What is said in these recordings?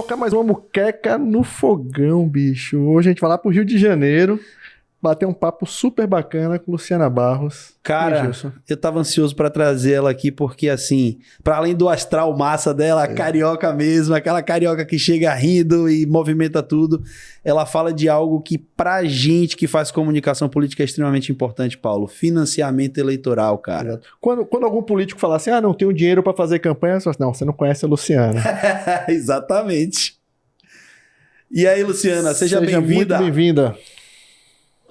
colocar mais uma muqueca no fogão, bicho. Hoje a gente vai lá pro Rio de Janeiro bater um papo super bacana com Luciana Barros. Cara, eu tava ansioso pra trazer ela aqui porque, assim, pra além do astral massa dela, a carioca mesmo, aquela carioca que chega rindo e movimenta tudo, ela fala de algo que pra gente que faz comunicação política é extremamente importante, Paulo. Financiamento eleitoral, cara. Exato. Quando algum político fala assim, não tenho dinheiro pra fazer campanha, você fala assim, não, você não conhece a Luciana. Exatamente. E aí, Luciana, seja muito bem-vinda. Bem-vinda.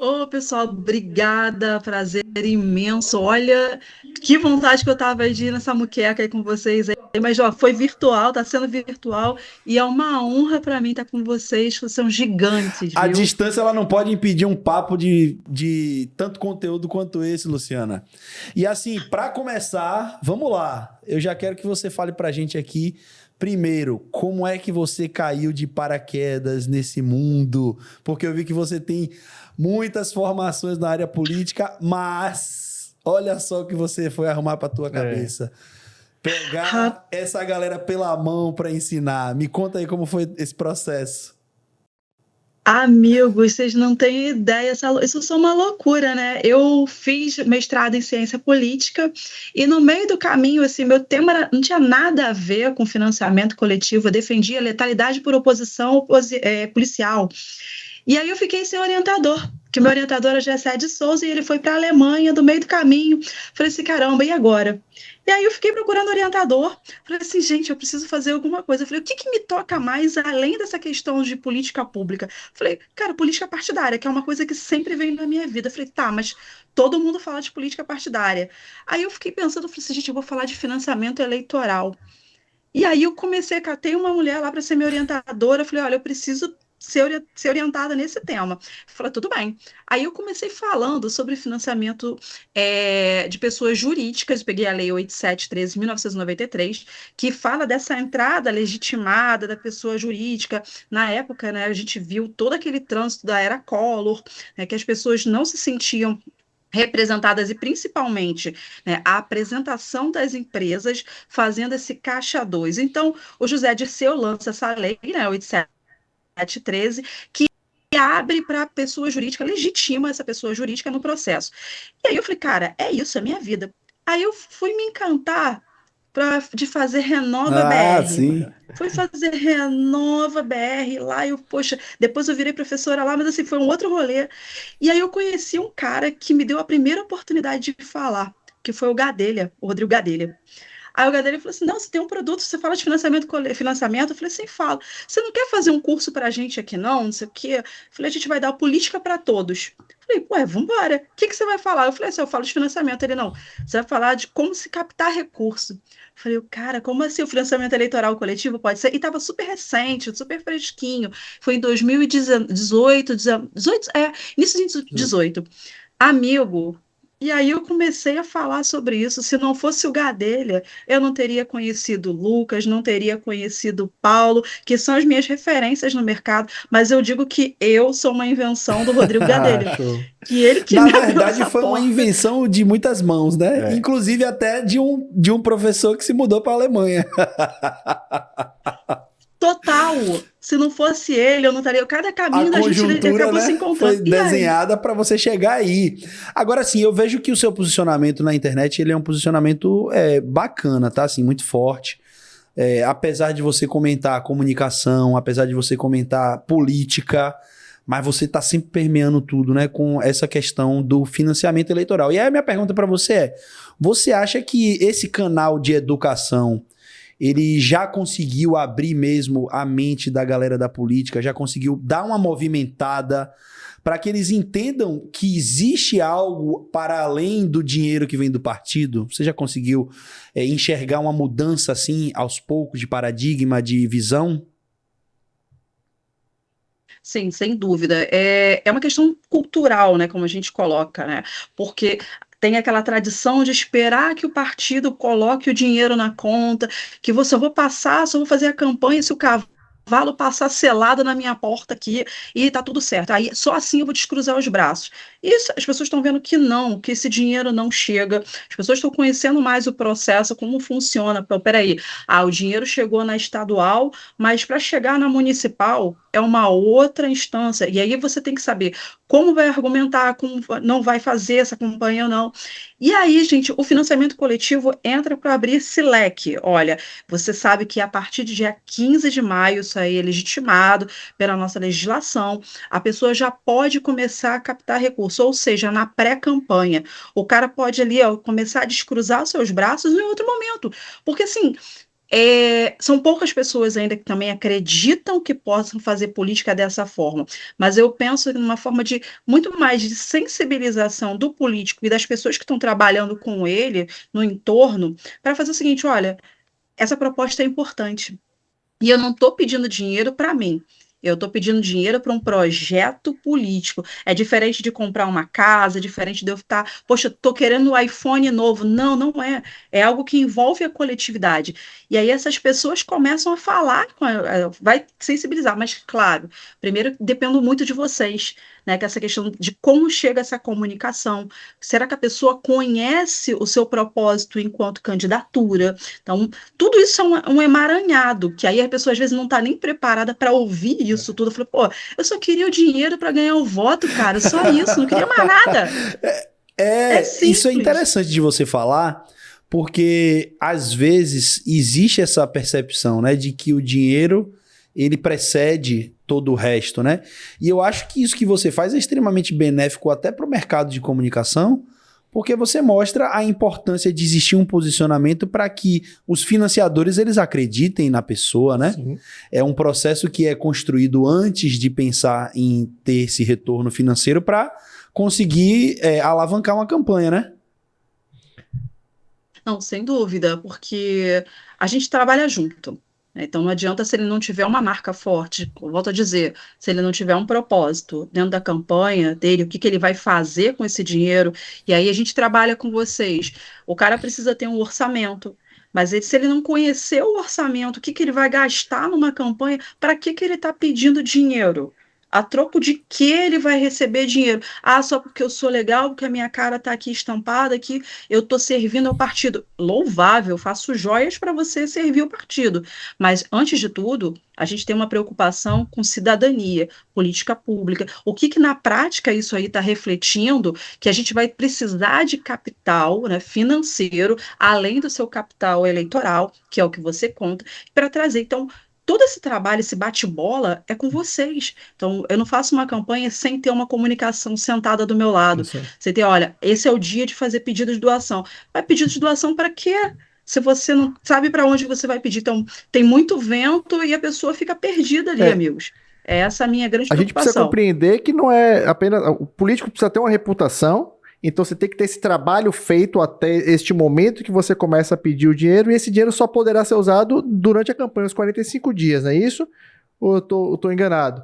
Ô, pessoal, obrigada, prazer imenso. Olha, que vontade que eu tava de ir nessa muqueca aí com vocês aí. Mas, ó, foi virtual, tá sendo virtual, e é uma honra para mim estar com vocês, que são gigantes, viu? A distância, ela não pode impedir um papo de tanto conteúdo quanto esse, Luciana. E assim, para começar, vamos lá. Eu já quero que você fale pra gente aqui, primeiro, como é que você caiu de paraquedas nesse mundo? Porque eu vi que você tem muitas formações na área política, mas olha só o que você foi arrumar pra tua cabeça. Pegar essa galera pela mão para ensinar. Me conta aí como foi esse processo. Amigos, vocês não têm ideia, isso é só uma loucura, né? Eu fiz mestrado em ciência política e no meio do caminho, assim, meu tema não tinha nada a ver com financiamento coletivo, eu defendia letalidade por oposição policial. E aí eu fiquei sem orientador, que meu orientador era Gessé de Souza e ele foi para a Alemanha, do meio do caminho. Falei assim, caramba, e agora? E aí eu fiquei procurando orientador. Falei assim, gente, eu preciso fazer alguma coisa. Falei, o que me toca mais além dessa questão de política pública? Falei, cara, política partidária, que é uma coisa que sempre vem na minha vida. Falei, tá, mas todo mundo fala de política partidária. Aí eu fiquei pensando, falei assim, gente, eu vou falar de financiamento eleitoral. E aí eu comecei, catei uma mulher lá para ser minha orientadora. Falei, olha, eu preciso ser orientada nesse tema. Falei, tudo bem. Aí eu comecei falando sobre financiamento de pessoas jurídicas, peguei a Lei 8713 de 1993, que fala dessa entrada legitimada da pessoa jurídica. Na época, né, a gente viu todo aquele trânsito da era Collor, né, que as pessoas não se sentiam representadas e principalmente, né, a apresentação das empresas fazendo esse caixa 2. Então, o José Dirceu lança essa lei, né, 8713, que abre para a pessoa jurídica, legitima essa pessoa jurídica no processo. E aí eu falei, cara, é isso, é minha vida. Aí eu fui me encantar de fazer Renova BR. Sim. Fui fazer Renova BR lá, poxa, depois eu virei professora lá, mas assim, foi um outro rolê. E aí eu conheci um cara que me deu a primeira oportunidade de falar, que foi o Gadelha, o Rodrigo Gadelha. Aí o Gadelha falou assim, não, você tem um produto, você fala de financiamento? Eu falei assim, falo. Você não quer fazer um curso pra gente aqui, não sei o quê? Eu falei, a gente vai dar política para todos. Eu falei, ué, vambora. O que você vai falar? Eu falei assim, eu falo de financiamento. Ele, não, você vai falar de como se captar recurso. Eu falei, cara, como assim o financiamento eleitoral coletivo pode ser? E estava super recente, super fresquinho. Foi em 2018, início de 2018. Amigo, e aí eu comecei a falar sobre isso. Se não fosse o Gadelha, eu não teria conhecido o Lucas, não teria conhecido o Paulo, que são as minhas referências no mercado, mas eu digo que eu sou uma invenção do Rodrigo Gadelha. Que ele que Na me abriu verdade, essa foi uma porta. invenção de muitas mãos, né? Inclusive até de um professor que se mudou para a Alemanha. Total. Se não fosse ele, eu não estaria. Cada caminho da gente acabou se encontrando. Foi desenhada para você chegar aí. Agora, sim, eu vejo que o seu posicionamento na internet ele é um posicionamento bacana, tá? Assim, muito forte. Apesar de você comentar comunicação, apesar de você comentar política, mas você tá sempre permeando tudo, né? Com essa questão do financiamento eleitoral. E aí a minha pergunta para você é: você acha que esse canal de educação ele já conseguiu abrir mesmo a mente da galera da política, já conseguiu dar uma movimentada para que eles entendam que existe algo para além do dinheiro que vem do partido? Você já conseguiu enxergar uma mudança assim, aos poucos, de paradigma, de visão? Sim, sem dúvida. É uma questão cultural, né, como a gente coloca, né? Porque tem aquela tradição de esperar que o partido coloque o dinheiro na conta, que só vou fazer a campanha se o cavalo passar selado na minha porta aqui e tá tudo certo. Aí só assim eu vou descruzar os braços. Isso, as pessoas estão vendo que não, que esse dinheiro não chega, as pessoas estão conhecendo mais o processo, como funciona. Pô, peraí, o dinheiro chegou na estadual, mas para chegar na municipal é uma outra instância, e aí você tem que saber como vai argumentar, como não vai fazer essa campanha ou não. E aí, gente, o financiamento coletivo entra para abrir esse leque. Olha, você sabe que a partir do dia 15 de maio, isso aí é legitimado pela nossa legislação, a pessoa já pode começar a captar recursos, ou seja, na pré-campanha. O cara pode ali, ó, começar a descruzar seus braços em outro momento. Porque, assim, são poucas pessoas ainda que também acreditam que possam fazer política dessa forma, mas eu penso numa forma de muito mais de sensibilização do político e das pessoas que estão trabalhando com ele no entorno, para fazer o seguinte: olha, essa proposta é importante. E eu não estou pedindo dinheiro para mim. Eu estou pedindo dinheiro para um projeto político. É diferente de comprar uma casa, é diferente de eu estar, poxa, estou querendo um iPhone novo. Não, não é. É algo que envolve a coletividade. E aí essas pessoas começam a falar, vai sensibilizar, mas claro, primeiro dependo muito de vocês, né? Que essa questão de como chega essa comunicação. Será que a pessoa conhece o seu propósito enquanto candidatura? Então, tudo isso é um emaranhado, que aí a pessoa às vezes não está nem preparada para ouvir isso tudo. Falei, pô, eu só queria o dinheiro para ganhar o voto, cara, só isso, não queria mais nada. É Isso é simples. interessante de você falar, porque às vezes existe essa percepção, né, de que o dinheiro ele precede todo o resto, né? E eu acho que isso que você faz é extremamente benéfico até para o mercado de comunicação, porque você mostra a importância de existir um posicionamento para que os financiadores eles acreditem na pessoa, né? Sim. É um processo que é construído antes de pensar em ter esse retorno financeiro para conseguir alavancar uma campanha, né? Não, sem dúvida, porque a gente trabalha junto, né? Então não adianta se ele não tiver uma marca forte, eu volto a dizer, se ele não tiver um propósito dentro da campanha dele, o que ele vai fazer com esse dinheiro, e aí a gente trabalha com vocês. O cara precisa ter um orçamento, mas se ele não conhecer o orçamento, o que ele vai gastar numa campanha, para que ele está pedindo dinheiro? A troco de que ele vai receber dinheiro? Ah, só porque eu sou legal, porque a minha cara está aqui estampada, aqui eu estou servindo ao partido. Louvável, faço joias para você servir o partido. Mas, antes de tudo, a gente tem uma preocupação com cidadania, política pública. O que na prática isso aí está refletindo? Que a gente vai precisar de capital, né, financeiro, além do seu capital eleitoral, que é o que você conta, para trazer. Então, todo esse trabalho, esse bate-bola, é com vocês. Então, eu não faço uma campanha sem ter uma comunicação sentada do meu lado. Isso aí. Você tem, olha, esse é o dia de fazer pedido de doação. Vai pedido de doação para quê? Se você não sabe para onde você vai pedir. Então, tem muito vento e a pessoa fica perdida ali, É, amigos. É essa a minha grande a gente precisa preocupação. compreender que não é apenas. O político precisa ter uma reputação, então você tem que ter esse trabalho feito até este momento que você começa a pedir o dinheiro, e esse dinheiro só poderá ser usado durante a campanha, os 45 dias, não é isso? Ou eu tô enganado?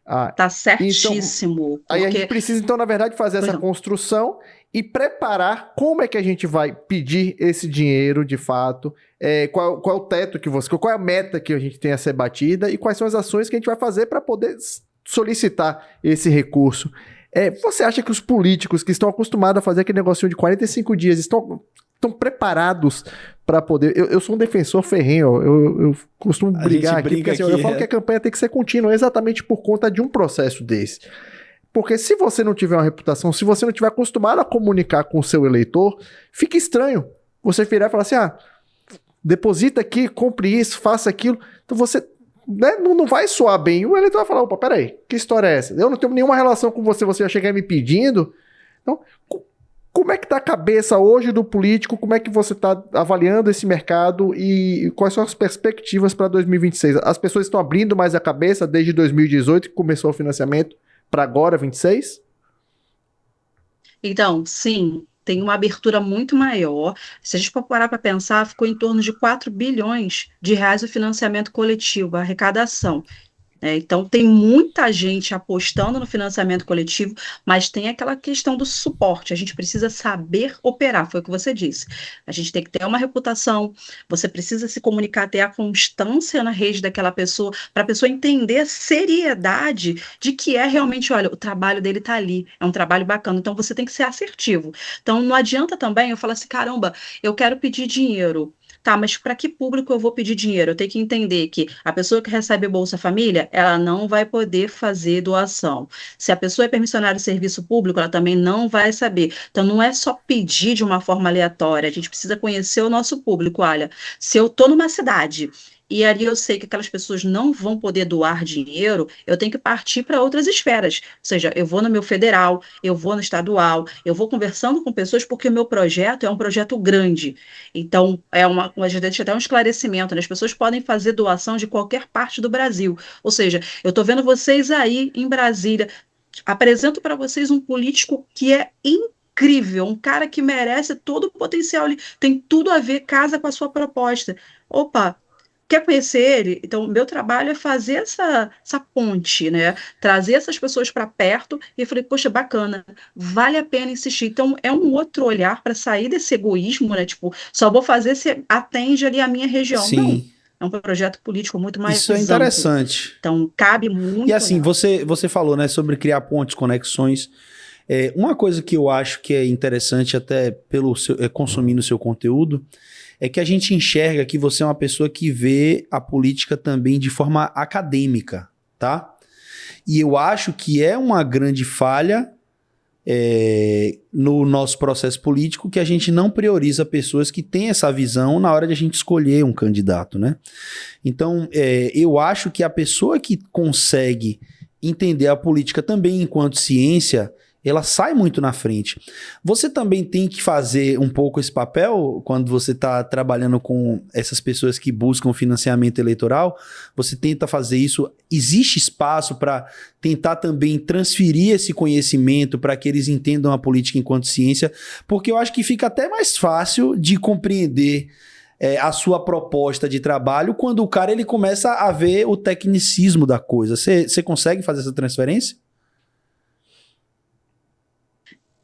Ah, Tá então, certíssimo, aí a gente porque, precisa, então, na verdade, fazer pois essa não, construção e preparar como é que a gente vai pedir esse dinheiro de fato, qual é o teto que você, qual é a meta que a gente tem a ser batida e quais são as ações que a gente vai fazer para poder solicitar esse recurso. Você acha que os políticos que estão acostumados a fazer aquele negocinho de 45 dias estão preparados para poder... Eu sou um defensor ferrenho, eu costumo A brigar gente aqui, brinca porque assim, eu aqui, falo que a campanha tem que ser contínua exatamente por conta de um processo desse. Porque se você não tiver uma reputação, se você não tiver acostumado a comunicar com o seu eleitor, fica estranho você virar e falar assim, deposita aqui, compre isso, faça aquilo. Então você, né, não vai soar bem. O eleitor vai falar, opa, peraí, que história é essa? Eu não tenho nenhuma relação com você, você já chega me pedindo. Então, como é que tá a cabeça hoje do político? Como é que você está avaliando esse mercado e quais são as perspectivas para 2026? As pessoas estão abrindo mais a cabeça desde 2018, que começou o financiamento, para agora, 26? então, sim, tem uma abertura muito maior. Se a gente for parar para pensar, ficou em torno de 4 bilhões de reais o financiamento coletivo, a arrecadação. Então, tem muita gente apostando no financiamento coletivo, mas tem aquela questão do suporte. A gente precisa saber operar, foi o que você disse. A gente tem que ter uma reputação, você precisa se comunicar, ter a constância na rede daquela pessoa, para a pessoa entender a seriedade de que é realmente, olha, o trabalho dele está ali, é um trabalho bacana. Então, você tem que ser assertivo. Então, não adianta também eu falar assim, caramba, eu quero pedir dinheiro. Tá, mas para que público eu vou pedir dinheiro? Eu tenho que entender que a pessoa que recebe Bolsa Família, ela não vai poder fazer doação. Se a pessoa é permissionária de serviço público, ela também não vai saber. Então, não é só pedir de uma forma aleatória, a gente precisa conhecer o nosso público. Olha, se eu estou numa cidade e ali eu sei que aquelas pessoas não vão poder doar dinheiro, eu tenho que partir para outras esferas. Ou seja, eu vou no meu federal, eu vou no estadual, eu vou conversando com pessoas, porque o meu projeto é um projeto grande. Então, a gente até um esclarecimento, né? As pessoas podem fazer doação de qualquer parte do Brasil. Ou seja, eu estou vendo vocês aí em Brasília, apresento para vocês um político que é incrível, um cara que merece todo o potencial, ele tem tudo a ver, casa com a sua proposta. Opa, quer conhecer ele? Então, o meu trabalho é fazer essa ponte, né? Trazer essas pessoas para perto e eu falei, poxa, bacana, vale a pena insistir. Então, é um outro olhar para sair desse egoísmo, né? Tipo, só vou fazer se atende ali a minha região. Não, Sim, é um projeto político muito mais isso é amplo. interessante. Então, cabe E muito assim, nela. você falou, né, sobre criar pontes, conexões. Uma coisa que eu acho que é interessante até pelo consumindo o seu conteúdo é que a gente enxerga que você é uma pessoa que vê a política também de forma acadêmica, tá? E eu acho que é uma grande falha no nosso processo político que a gente não prioriza pessoas que têm essa visão na hora de a gente escolher um candidato, né? Então, eu acho que a pessoa que consegue entender a política também enquanto ciência, ela sai muito na frente. Você também tem que fazer um pouco esse papel quando você está trabalhando com essas pessoas que buscam financiamento eleitoral. Você tenta fazer isso. Existe espaço para tentar também transferir esse conhecimento para que eles entendam a política enquanto ciência, porque eu acho que fica até mais fácil de compreender a sua proposta de trabalho quando o cara ele começa a ver o tecnicismo da coisa. Você consegue fazer essa transferência?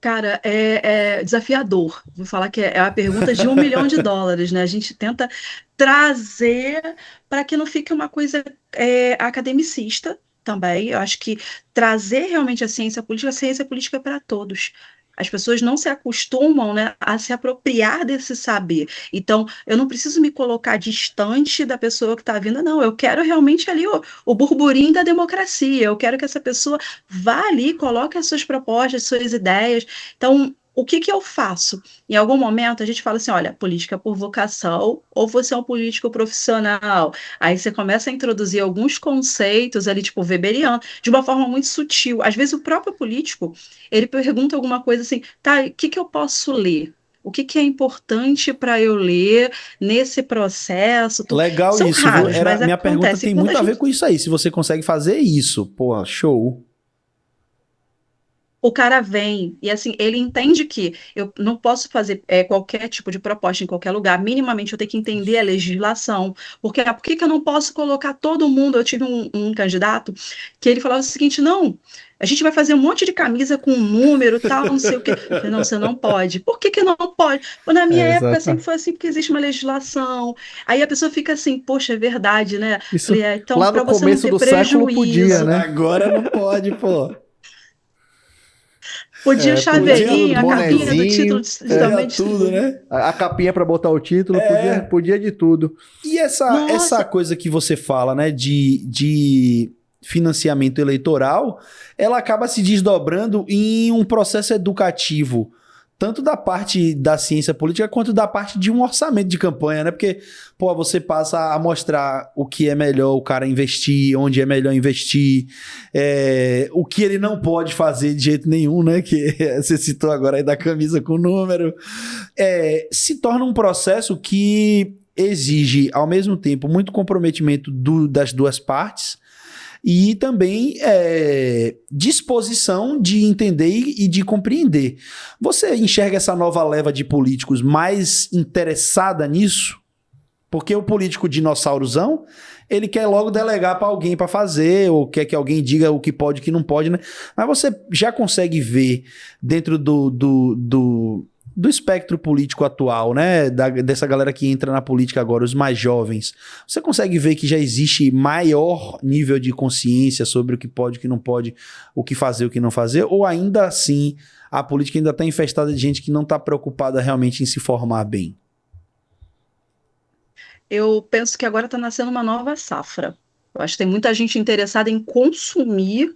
Cara, é desafiador. Vou falar que é a pergunta de US$ 1 milhão, né? A gente tenta trazer para que não fique uma coisa academicista também. Eu acho que trazer realmente a ciência política é para todos. As pessoas não se acostumam, né, a se apropriar desse saber. Então, eu não preciso me colocar distante da pessoa que está vindo, não. Eu quero realmente ali o burburinho da democracia. Eu quero que essa pessoa vá ali, coloque as suas propostas, suas ideias. Então, o que que eu faço? Em algum momento a gente fala assim, olha, política por vocação ou você é um político profissional. Aí você começa a introduzir alguns conceitos ali, tipo weberiano, de uma forma muito sutil. Às vezes o próprio político, ele pergunta alguma coisa assim, tá, o que que eu posso ler? O que que é importante para eu ler nesse processo? Legal São isso, viu? raros, mas Minha pergunta acontece. tem Quando muito a a ver gente com isso aí. Se você consegue fazer isso, pô, show. o cara vem e assim, ele entende que eu não posso fazer qualquer tipo de proposta em qualquer lugar. Minimamente eu tenho que entender a legislação. Porque por que que eu não posso colocar todo mundo? Eu tive um candidato que ele falava o seguinte: não, a gente vai fazer um monte de camisa com um número, tal, não sei o quê. Eu falei, não, você não pode. Por que que não pode? Pô, na minha época sempre Exato. foi assim, porque existe uma legislação. Aí a pessoa fica assim, poxa, é verdade, né? Eu Isso falei, então, lá no para você não começo ter do século podia, prejuízo. né? Agora não pode, pô. Podia o Podia, Título, chaveirinho, a capinha do título bonezinho, podia também tudo, distribuir. né? a capinha para botar o título, podia, É. podia de tudo. E essa Nossa, coisa que você fala, né, de financiamento eleitoral, ela acaba se desdobrando em um processo educativo, tanto da parte da ciência política quanto da parte de um orçamento de campanha, né? Porque, pô, você passa a mostrar o que é melhor o cara investir, onde é melhor investir, o que ele não pode fazer de jeito nenhum, né? Que você citou agora aí da camisa com número. Se torna um processo que exige, ao mesmo tempo, muito comprometimento das duas partes e também disposição de entender e de compreender. Você enxerga essa nova leva de políticos mais interessada nisso? Porque o político dinossaurzão, ele quer logo delegar para alguém para fazer, ou quer que alguém diga o que pode e o que não pode, né? Mas você já consegue ver dentro do espectro político atual, né? Dessa galera que entra na política agora, os mais jovens. Você consegue ver que já existe maior nível de consciência sobre o que pode, o que não pode, o que fazer, o que não fazer? Ou ainda assim, a política ainda está infestada de gente que não está preocupada realmente em se formar bem? Eu penso que agora está nascendo uma nova safra. Eu acho que tem muita gente interessada em consumir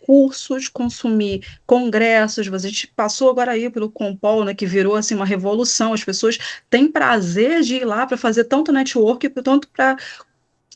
cursos, consumir congressos. A gente passou agora aí pelo Compol, né, que virou assim uma revolução. As pessoas têm prazer de ir lá para fazer tanto network, tanto para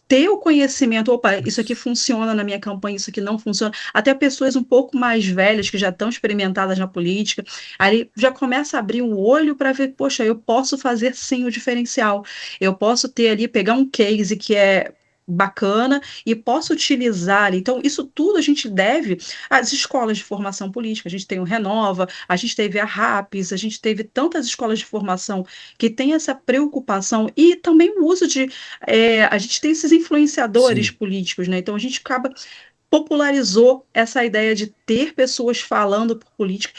ter o conhecimento, opa, isso aqui funciona na minha campanha, isso aqui não funciona. Até pessoas um pouco mais velhas, que já estão experimentadas na política, aí já começa a abrir o olho para ver, poxa, eu posso fazer sim o diferencial. Eu posso ter ali, pegar um case que é bacana e posso utilizar. Então, isso tudo a gente deve às escolas de formação política. A gente tem o Renova, a gente teve a RAPS, a gente teve tantas escolas de formação que tem essa preocupação e também o uso de a gente tem esses influenciadores Sim. políticos, né? Então a gente popularizou essa ideia de ter pessoas falando por política,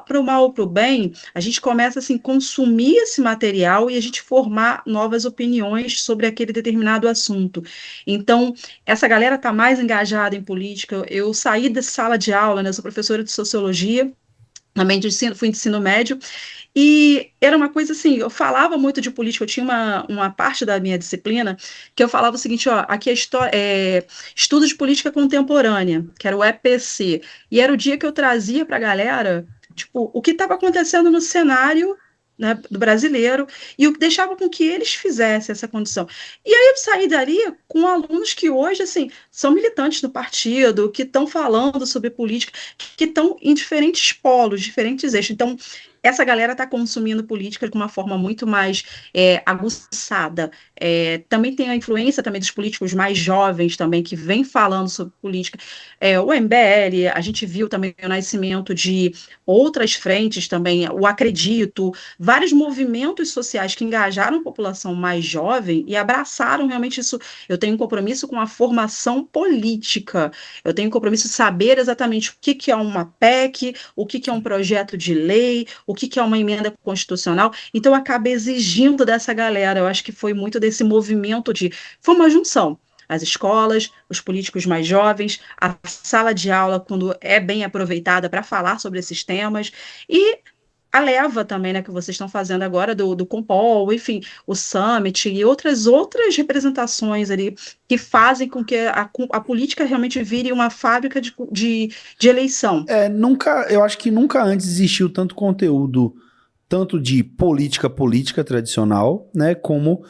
para o mal ou para o bem, a gente começa assim, consumir esse material e a gente formar novas opiniões sobre aquele determinado assunto. Então, essa galera está mais engajada em política. Eu saí da sala de aula, né? Eu sou professora de sociologia, também fui de ensino médio, e era uma coisa assim, eu falava muito de política, eu tinha uma parte da minha disciplina que eu falava o seguinte, ó, aqui é estudo de política contemporânea, que era o EPC, e era o dia que eu trazia para a galera, tipo, o que estava acontecendo no cenário, né, do brasileiro, e o que deixava com que eles fizessem essa condição. E aí eu saí dali com alunos que hoje, assim, são militantes do partido, que estão falando sobre política, que estão em diferentes polos, diferentes eixos. Então, essa galera está consumindo política de uma forma muito mais aguçada. Também tem a influência também dos políticos mais jovens também, que vem falando sobre política. O MBL, a gente viu também o nascimento de outras frentes também, o Acredito, vários movimentos sociais que engajaram a população mais jovem e abraçaram realmente isso. Eu tenho um compromisso com a formação política, eu tenho um compromisso de saber exatamente o que é uma PEC, o que é um projeto de lei, o que é uma emenda constitucional. Então, acaba exigindo dessa galera. Eu acho que foi muito desse movimento foi uma junção. As escolas, os políticos mais jovens, a sala de aula, quando é bem aproveitada para falar sobre esses temas, e a leva também, né, que vocês estão fazendo agora do Compol, enfim, o Summit e outras representações ali que fazem com que a política realmente vire uma fábrica de eleição. Eu acho que nunca antes existiu tanto conteúdo, tanto de política tradicional, né, como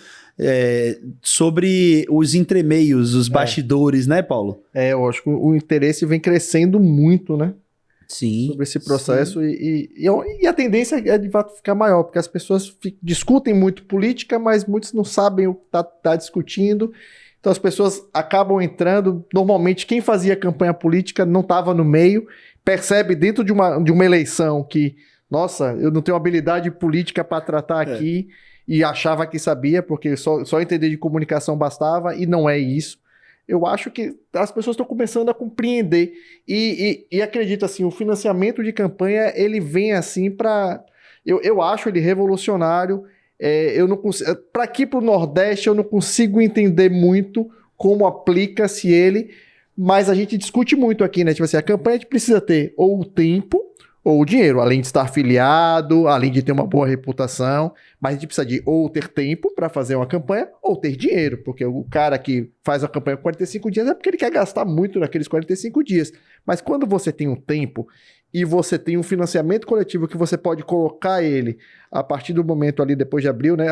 sobre os entremeios, os bastidores, né, Paulo? Eu acho que o interesse vem crescendo muito, né? Sim. Sobre esse processo e a tendência é de fato ficar maior, porque as pessoas discutem muito política, mas muitos não sabem o que tá discutindo. Então as pessoas acabam entrando. Normalmente quem fazia campanha política não estava no meio, percebe dentro de uma eleição que, nossa, eu não tenho habilidade política para tratar aqui, e achava que sabia, porque só entender de comunicação bastava, e não é isso. Eu acho que as pessoas estão começando a compreender e acredito assim, o financiamento de campanha, ele vem assim para... Eu acho ele revolucionário. Eu não consigo... Para aqui, para o Nordeste, eu não consigo entender muito como aplica-se ele, mas a gente discute muito aqui, né? Tipo assim, a campanha a gente precisa ter ou o tempo ou o dinheiro, além de estar afiliado, além de ter uma boa reputação, mas a gente precisa de ou ter tempo para fazer uma campanha ou ter dinheiro, porque o cara que faz a campanha com 45 dias é porque ele quer gastar muito naqueles 45 dias. Mas quando você tem um tempo e você tem um financiamento coletivo que você pode colocar ele a partir do momento ali, depois de abril, né?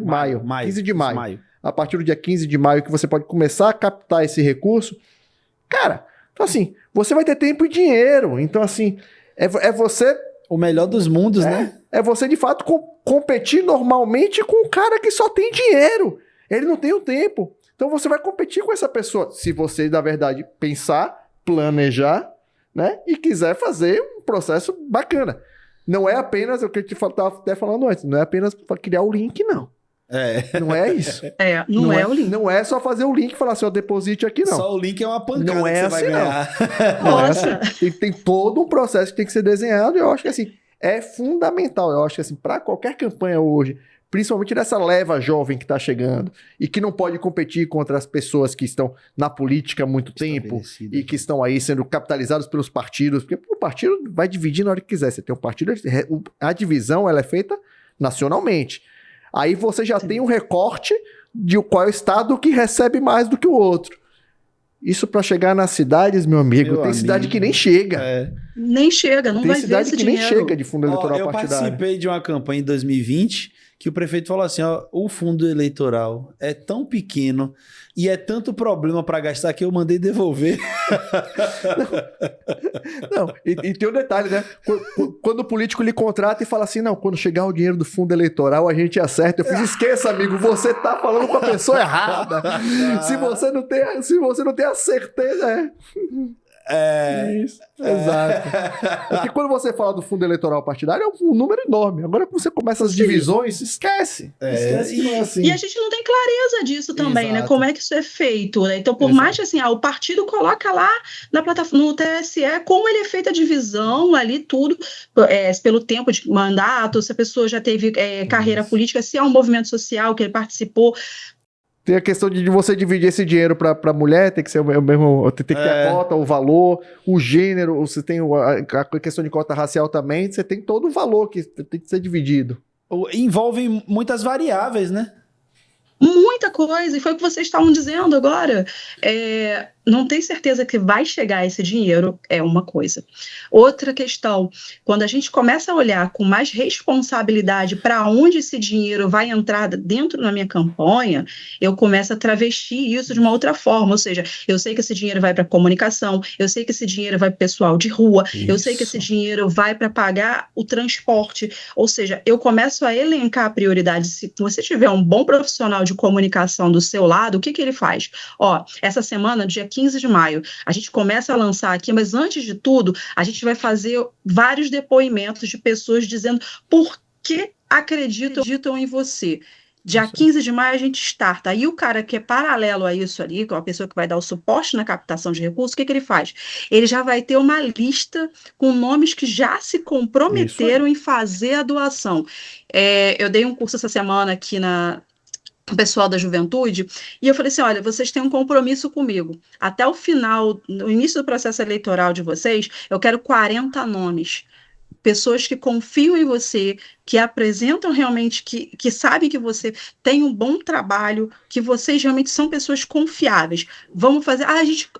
Maio, 15 de maio. A partir do dia 15 de maio que você pode começar a captar esse recurso, cara, então assim, você vai ter tempo e dinheiro. Então assim, é você... O melhor dos mundos, né? É você de fato competir normalmente com um cara que só tem dinheiro. Ele não tem o tempo. Então você vai competir com essa pessoa. Se você, na verdade, pensar, planejar, né? E quiser fazer um processo bacana. Não é apenas o que eu te estava até falando antes, não é apenas para criar o link, não. Não é isso. Não é o link. Não é só fazer o link e falar assim, ó, deposite aqui, não. Só o link é uma pancada não é que você assim, vai ganhar. Não é assim. Tem todo um processo que tem que ser desenhado e eu acho que assim, é fundamental. Eu acho que assim, para qualquer campanha hoje, principalmente dessa leva jovem que está chegando e que não pode competir contra as pessoas que estão na política há muito tempo e que estão aí sendo capitalizados pelos partidos, porque o partido vai dividir na hora que quiser. Você tem um partido, a divisão ela é feita nacionalmente. Aí você já tem um recorte de qual é o estado que recebe mais do que o outro. Isso para chegar nas cidades, meu amigo, tem cidade que nem chega. Nem chega, não vai ver esse dinheiro. Tem cidade que nem chega de fundo eleitoral partidário. Eu participei de uma campanha em 2020 que o prefeito falou assim, ó, o fundo eleitoral é tão pequeno e é tanto problema para gastar que eu mandei devolver. Não, e tem um detalhe, né? Quando o político lhe contrata e fala assim, não, quando chegar o dinheiro do fundo eleitoral a gente acerta. Eu fiz, esqueça, amigo, você tá falando com a pessoa errada. Se você não tem a certeza, Isso, exato. Porque quando você fala do fundo eleitoral partidário, é um número enorme. Agora que você começa as divisões, esquece. Esquece que não é assim. E a gente não tem clareza disso também, né? Como é que isso é feito, né? Então, por mais que assim, o partido coloca lá na plataforma, no TSE, como ele é feita a divisão ali, tudo, pelo tempo de mandato, se a pessoa já teve carreira política, se é um movimento social que ele participou. Tem a questão de você dividir esse dinheiro para mulher, tem que ser o mesmo, tem que ter a cota, o valor, o gênero, você tem a questão de cota racial também, você tem todo o valor que tem que ser dividido. Envolve muitas variáveis, né? Muita coisa, e foi o que vocês estavam dizendo agora. Não tem certeza que vai chegar esse dinheiro, é uma coisa. Outra questão, quando a gente começa a olhar com mais responsabilidade para onde esse dinheiro vai entrar dentro da minha campanha, eu começo a travestir isso de uma outra forma, ou seja, eu sei que esse dinheiro vai para comunicação, eu sei que esse dinheiro vai para o pessoal de rua, eu sei que esse dinheiro vai para pagar o transporte, ou seja, eu começo a elencar prioridades. Se você tiver um bom profissional de comunicação do seu lado, o que ele faz? Essa semana, dia 15 de maio, a gente começa a lançar aqui, mas antes de tudo, a gente vai fazer vários depoimentos de pessoas dizendo por que acreditam em você. Dia 15 de maio a gente starta. Aí o cara que é paralelo a isso ali, que é uma pessoa que vai dar o suporte na captação de recursos, o que ele faz? Ele já vai ter uma lista com nomes que já se comprometeram em fazer a doação. Eu dei um curso essa semana aqui o pessoal da juventude, e eu falei assim, olha, vocês têm um compromisso comigo. Até o final, no início do processo eleitoral de vocês, eu quero 40 nomes. Pessoas que confiam em você, que apresentam realmente, que sabem que você tem um bom trabalho, que vocês realmente são pessoas confiáveis. Vamos fazer,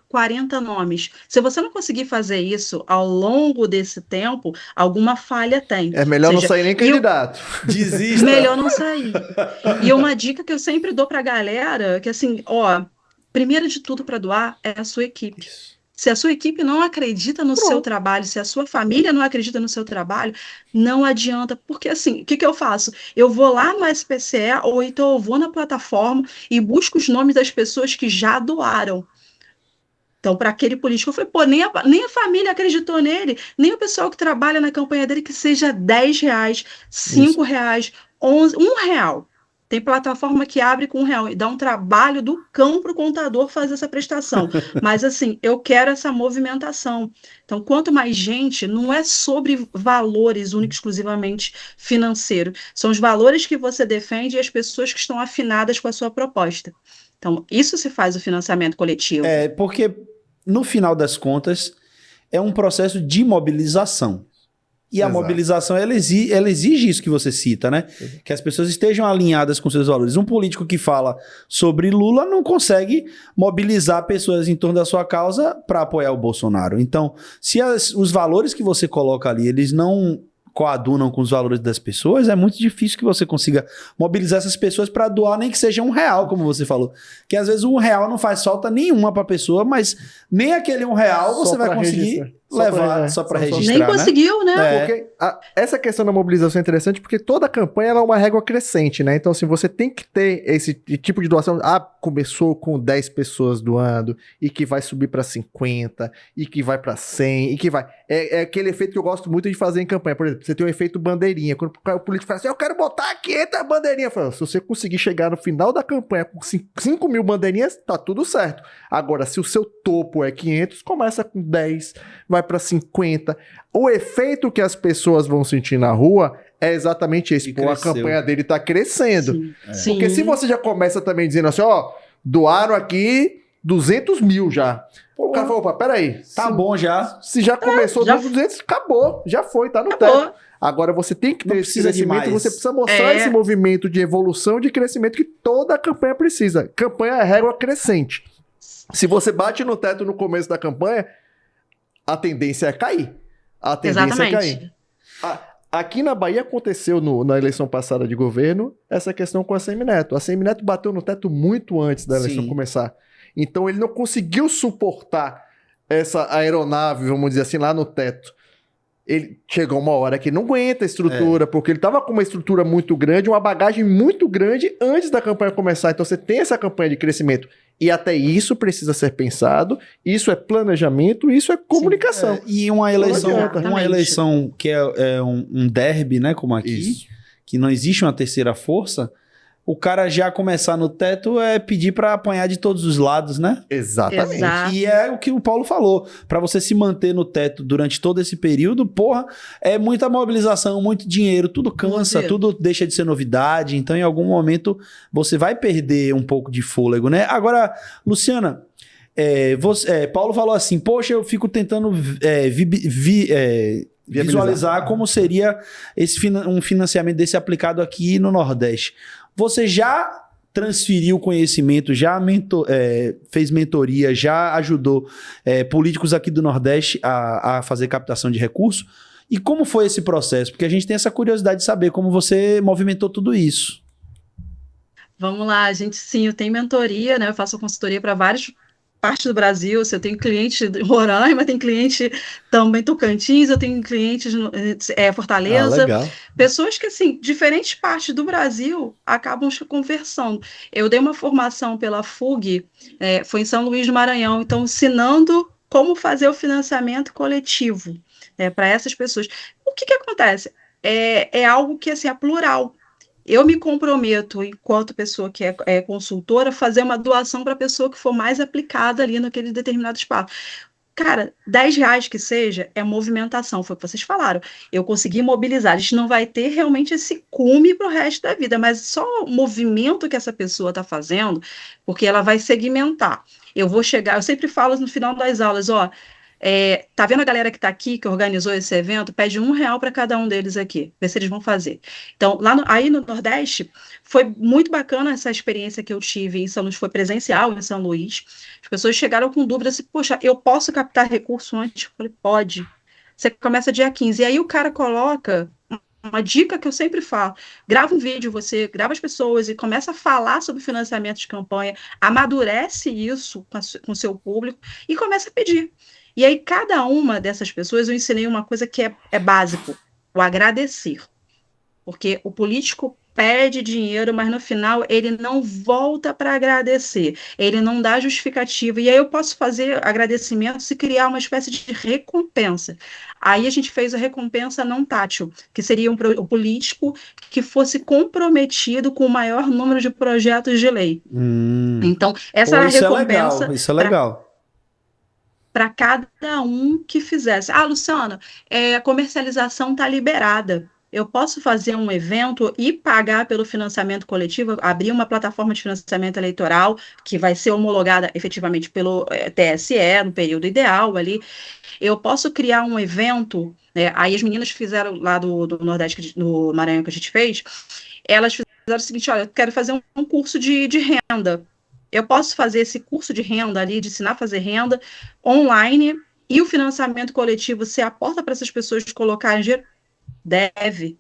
40 nomes. Se você não conseguir fazer isso ao longo desse tempo, alguma falha tem. É melhor não sair nem candidato. Desista. Melhor não sair. E uma dica que eu sempre dou para a galera, que assim, primeiro de tudo para doar é a sua equipe. Se a sua equipe não acredita no seu trabalho, se a sua família não acredita no seu trabalho, não adianta. Porque assim, o que eu faço? Eu vou lá no SPCE ou então eu vou na plataforma e busco os nomes das pessoas que já doaram. Então, para aquele político, eu falei, nem a família acreditou nele, nem o pessoal que trabalha na campanha dele, que seja R$10, R$5, 11, R$1. Tem plataforma que abre com R$1 e dá um trabalho do cão para o contador fazer essa prestação. Mas, assim, eu quero essa movimentação. Então, quanto mais gente, não é sobre valores únicos, exclusivamente financeiros. São os valores que você defende e as pessoas que estão afinadas com a sua proposta. Então, isso se faz o financiamento coletivo. Porque, no final das contas, é um processo de mobilização. E a mobilização, ela exige isso que você cita, né? Que as pessoas estejam alinhadas com seus valores. Um político que fala sobre Lula não consegue mobilizar pessoas em torno da sua causa para apoiar o Bolsonaro. Então, se os valores que você coloca ali, eles não coadunam com os valores das pessoas, é muito difícil que você consiga mobilizar essas pessoas para doar, nem que seja R$1, como você falou. Que às vezes R$1 não faz falta nenhuma para a pessoa, mas nem aquele R$1 você vai conseguir levar, só para registrar, nem conseguiu, né? Porque essa questão da mobilização é interessante porque toda campanha ela é uma régua crescente, né? Então, assim, você tem que ter esse tipo de doação. Começou com 10 pessoas doando e que vai subir para 50 e que vai para 100 e que vai... É aquele efeito que eu gosto muito de fazer em campanha. Por exemplo, você tem o efeito bandeirinha. Quando o político fala assim, eu quero botar 500 bandeirinhas. Falo, se você conseguir chegar no final da campanha com 5 mil bandeirinhas, tá tudo certo. Agora, se o seu topo é 500, começa com 10, vai para 50. O efeito que as pessoas vão sentir na rua é exatamente esse. Pô, a campanha dele tá crescendo. Sim. Porque se você já começa também dizendo assim, ó, doaram aqui 200 mil já. Pô, o cara falou, opa, peraí. Tá bom já. Se já começou já... dos 200, acabou. Já foi, tá no acabou. teto. Agora você tem que ter esse crescimento, você precisa mostrar É. esse movimento de evolução, de crescimento que toda a campanha precisa. Campanha é régua crescente. Se você bate no teto no começo da campanha, a tendência é cair. A tendência é cair. Aqui na Bahia aconteceu na eleição passada de governo essa questão com a Semineto. A Semineto bateu no teto muito antes da eleição começar. Então ele não conseguiu suportar essa aeronave, vamos dizer assim, lá no teto. Ele chegou uma hora que não aguenta a estrutura, porque ele estava com uma estrutura muito grande, uma bagagem muito grande antes da campanha começar. Então você tem essa campanha de crescimento. E até isso precisa ser pensado, isso é planejamento, isso é comunicação. E uma eleição que é um derby, né, como aqui, que não existe uma terceira força, o cara já começar no teto é pedir para apanhar de todos os lados, né? Exatamente. Exato. E é o que o Paulo falou, para você se manter no teto durante todo esse período, porra, é muita mobilização, muito dinheiro, tudo cansa, tudo deixa de ser novidade, então em algum momento você vai perder um pouco de fôlego, né? Agora, Luciana, Paulo falou assim, poxa, eu fico tentando visualizar como seria um financiamento desse aplicado aqui no Nordeste. Você já transferiu conhecimento, já fez mentoria, já ajudou políticos aqui do Nordeste a fazer captação de recursos? E como foi esse processo? Porque a gente tem essa curiosidade de saber como você movimentou tudo isso. Vamos lá, sim, eu tenho mentoria, né? Eu faço consultoria para várias partes do Brasil. Eu tenho cliente em Roraima, tenho cliente também em Tocantins, eu tenho clientes em Fortaleza. Legal. Pessoas que, assim, diferentes partes do Brasil acabam se conversando. Eu dei uma formação pela FUG, foi em São Luís do Maranhão, então ensinando como fazer o financiamento coletivo para essas pessoas. O que acontece? É algo que, assim, é plural. Eu me comprometo, enquanto pessoa que é consultora, a fazer uma doação para a pessoa que for mais aplicada ali naquele determinado espaço. Cara, R$10 que seja, é movimentação, foi o que vocês falaram. Eu consegui mobilizar, a gente não vai ter realmente esse cume para o resto da vida, mas só o movimento que essa pessoa está fazendo, porque ela vai segmentar. Eu vou chegar, eu sempre falo no final das aulas, tá vendo a galera que está aqui, que organizou esse evento? Pede R$1 para cada um deles aqui, ver se eles vão fazer. Então, aí no Nordeste, foi muito bacana essa experiência que eu tive em São Luís, foi presencial em São Luís. As pessoas chegaram com dúvidas, assim, poxa, eu posso captar recurso antes? Eu falei, pode. Você começa dia 15. E aí o cara coloca uma dica que eu sempre falo, grava um vídeo, você grava as pessoas e começa a falar sobre financiamento de campanha, amadurece isso com o seu público e começa a pedir. E aí, cada uma dessas pessoas, eu ensinei uma coisa que é básico, o agradecer. Porque o político pede dinheiro, mas no final ele não volta para agradecer, ele não dá justificativa. E aí eu posso fazer agradecimentos e criar uma espécie de recompensa. Aí a gente fez a recompensa não tátil, que seria o político que fosse comprometido com o maior número de projetos de lei. Então, essa era a recompensa. Isso é legal. Para cada um que fizesse. Luciana, a comercialização está liberada. Eu posso fazer um evento e pagar pelo financiamento coletivo, abrir uma plataforma de financiamento eleitoral que vai ser homologada efetivamente pelo TSE no período ideal ali. Eu posso criar um evento, aí as meninas fizeram lá do Nordeste, do Maranhão que a gente fez, elas fizeram o seguinte, olha, eu quero fazer um curso de renda. Eu posso fazer esse curso de renda ali, de ensinar a fazer renda online, e o financiamento coletivo ser a porta para essas pessoas colocarem dinheiro? Deve.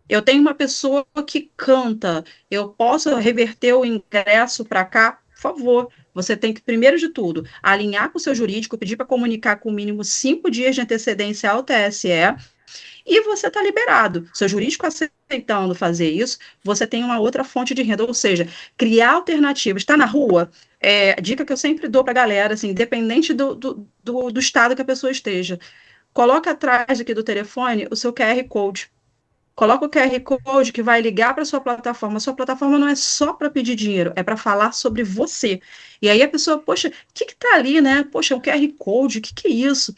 Eu tenho uma pessoa que canta, eu posso reverter o ingresso para cá? favor, você tem que, primeiro de tudo, alinhar com o seu jurídico, pedir para comunicar com o mínimo 5 dias de antecedência ao TSE, e você está liberado. Seu jurídico aceitando fazer isso, você tem uma outra fonte de renda, ou seja, criar alternativas. Está na rua? Dica que eu sempre dou para a galera, assim, independente do estado que a pessoa esteja. Coloca atrás aqui do telefone o seu QR Code. Coloca o QR Code que vai ligar para a sua plataforma. A sua plataforma não é só para pedir dinheiro, é para falar sobre você. E aí a pessoa, poxa, o que está ali, né? Poxa, um QR Code, o que é isso?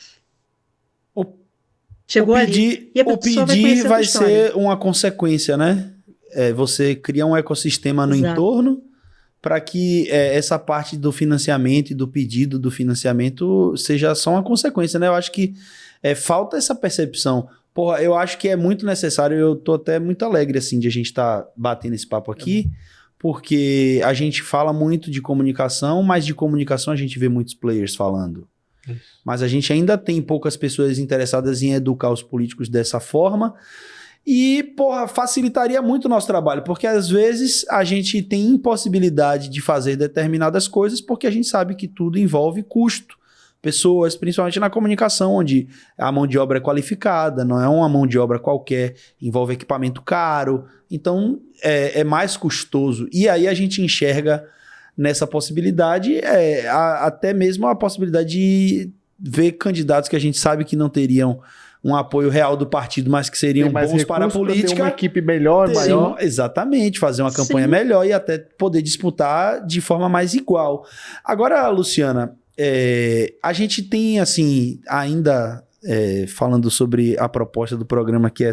Chegou ali. E a pessoa o pedir vai ser uma consequência, né? Você cria um ecossistema no entorno para que essa parte do financiamento e do pedido do financiamento seja só uma consequência, né? Eu acho que falta essa percepção. Porra, eu acho que é muito necessário, eu tô até muito alegre, assim, de a gente estar batendo esse papo aqui, porque a gente fala muito de comunicação, mas de comunicação a gente vê muitos players falando. Mas a gente ainda tem poucas pessoas interessadas em educar os políticos dessa forma e, porra, facilitaria muito o nosso trabalho, porque às vezes a gente tem impossibilidade de fazer determinadas coisas porque a gente sabe que tudo envolve custo. Pessoas, principalmente na comunicação, onde a mão de obra é qualificada, não é uma mão de obra qualquer, envolve equipamento caro, então é mais custoso. E aí a gente enxerga nessa possibilidade, até mesmo a possibilidade de ver candidatos que a gente sabe que não teriam um apoio real do partido, mas que seriam bons para a política. Ter uma equipe melhor, maior. Exatamente, fazer uma campanha melhor e até poder disputar de forma mais igual. Agora, Luciana, a gente tem, assim, ainda falando sobre a proposta do programa, que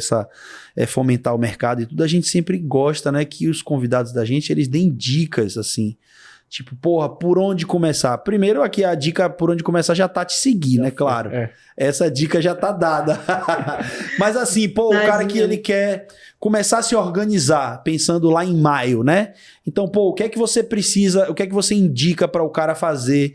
é fomentar o mercado e tudo, a gente sempre gosta, né, que os convidados da gente, eles deem dicas, assim, tipo, porra, por onde começar? Primeiro aqui a dica por onde começar já tá te seguir, né? Claro. Essa dica já tá dada. Mas assim, pô, o cara que ele quer começar a se organizar, pensando lá em maio, né? Então, pô, o que é que você precisa, o que é que você indica para o cara fazer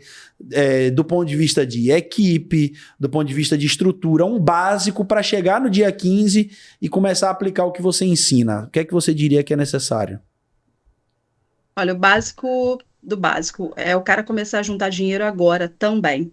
do ponto de vista de equipe, do ponto de vista de estrutura, um básico para chegar no dia 15 e começar a aplicar o que você ensina? O que é que você diria que é necessário? Olha, o básico do básico é o cara começar a juntar dinheiro agora também.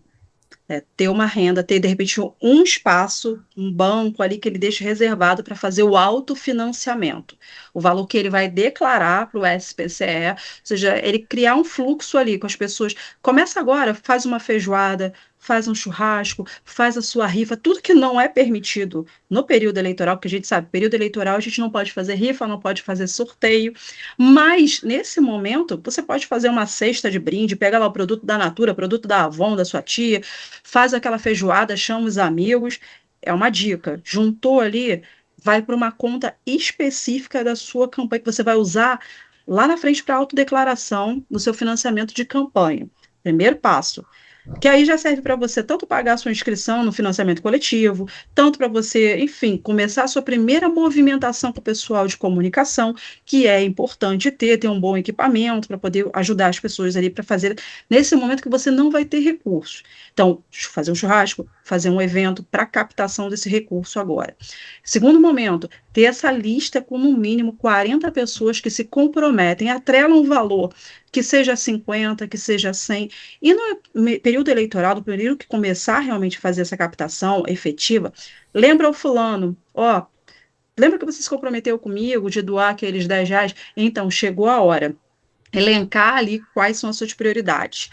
Ter uma renda, ter de repente um espaço, um banco ali que ele deixe reservado para fazer o autofinanciamento. O valor que ele vai declarar para o SPCE, ou seja, ele criar um fluxo ali com as pessoas. Começa agora, faz uma feijoada, faz um churrasco, faz a sua rifa, tudo que não é permitido no período eleitoral, porque a gente sabe, período eleitoral a gente não pode fazer rifa, não pode fazer sorteio, mas nesse momento você pode fazer uma cesta de brinde, pega lá o produto da Natura, produto da Avon, da sua tia, faz aquela feijoada, chama os amigos, é uma dica, juntou ali, vai para uma conta específica da sua campanha, que você vai usar lá na frente para autodeclaração do seu financiamento de campanha. Primeiro passo. Que aí já serve para você tanto pagar a sua inscrição no financiamento coletivo, tanto para você, enfim, começar a sua primeira movimentação com o pessoal de comunicação, que é importante ter um bom equipamento para poder ajudar as pessoas ali para fazer nesse momento que você não vai ter recurso. Então, fazer um churrasco, fazer um evento para captação desse recurso agora. Segundo momento, ter essa lista com no mínimo 40 pessoas que se comprometem, atrelam um valor, que seja 50, que seja 100, e no período eleitoral, no período que começar realmente a fazer essa captação efetiva, lembra o fulano, lembra que você se comprometeu comigo de doar aqueles R$10? Então, chegou a hora. Elencar ali quais são as suas prioridades.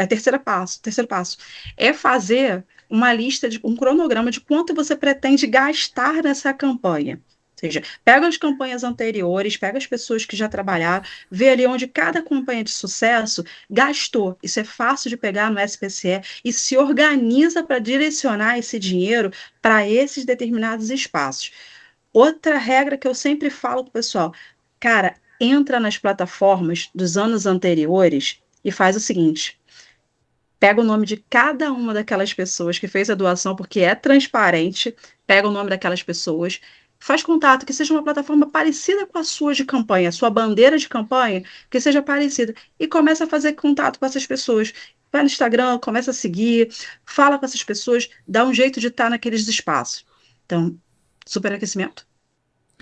Terceiro passo, é fazer uma lista, um cronograma de quanto você pretende gastar nessa campanha. Ou seja, pega as campanhas anteriores, pega as pessoas que já trabalharam, vê ali onde cada campanha de sucesso gastou. Isso é fácil de pegar no SPCE e se organiza para direcionar esse dinheiro para esses determinados espaços. Outra regra que eu sempre falo para o pessoal, cara, entra nas plataformas dos anos anteriores e faz o seguinte, pega o nome de cada uma daquelas pessoas que fez a doação, porque é transparente, pega o nome daquelas pessoas, faz contato, que seja uma plataforma parecida com a sua de campanha, a sua bandeira de campanha, que seja parecida, e começa a fazer contato com essas pessoas. Vai no Instagram, começa a seguir, fala com essas pessoas, dá um jeito de estar naqueles espaços. Então, superaquecimento.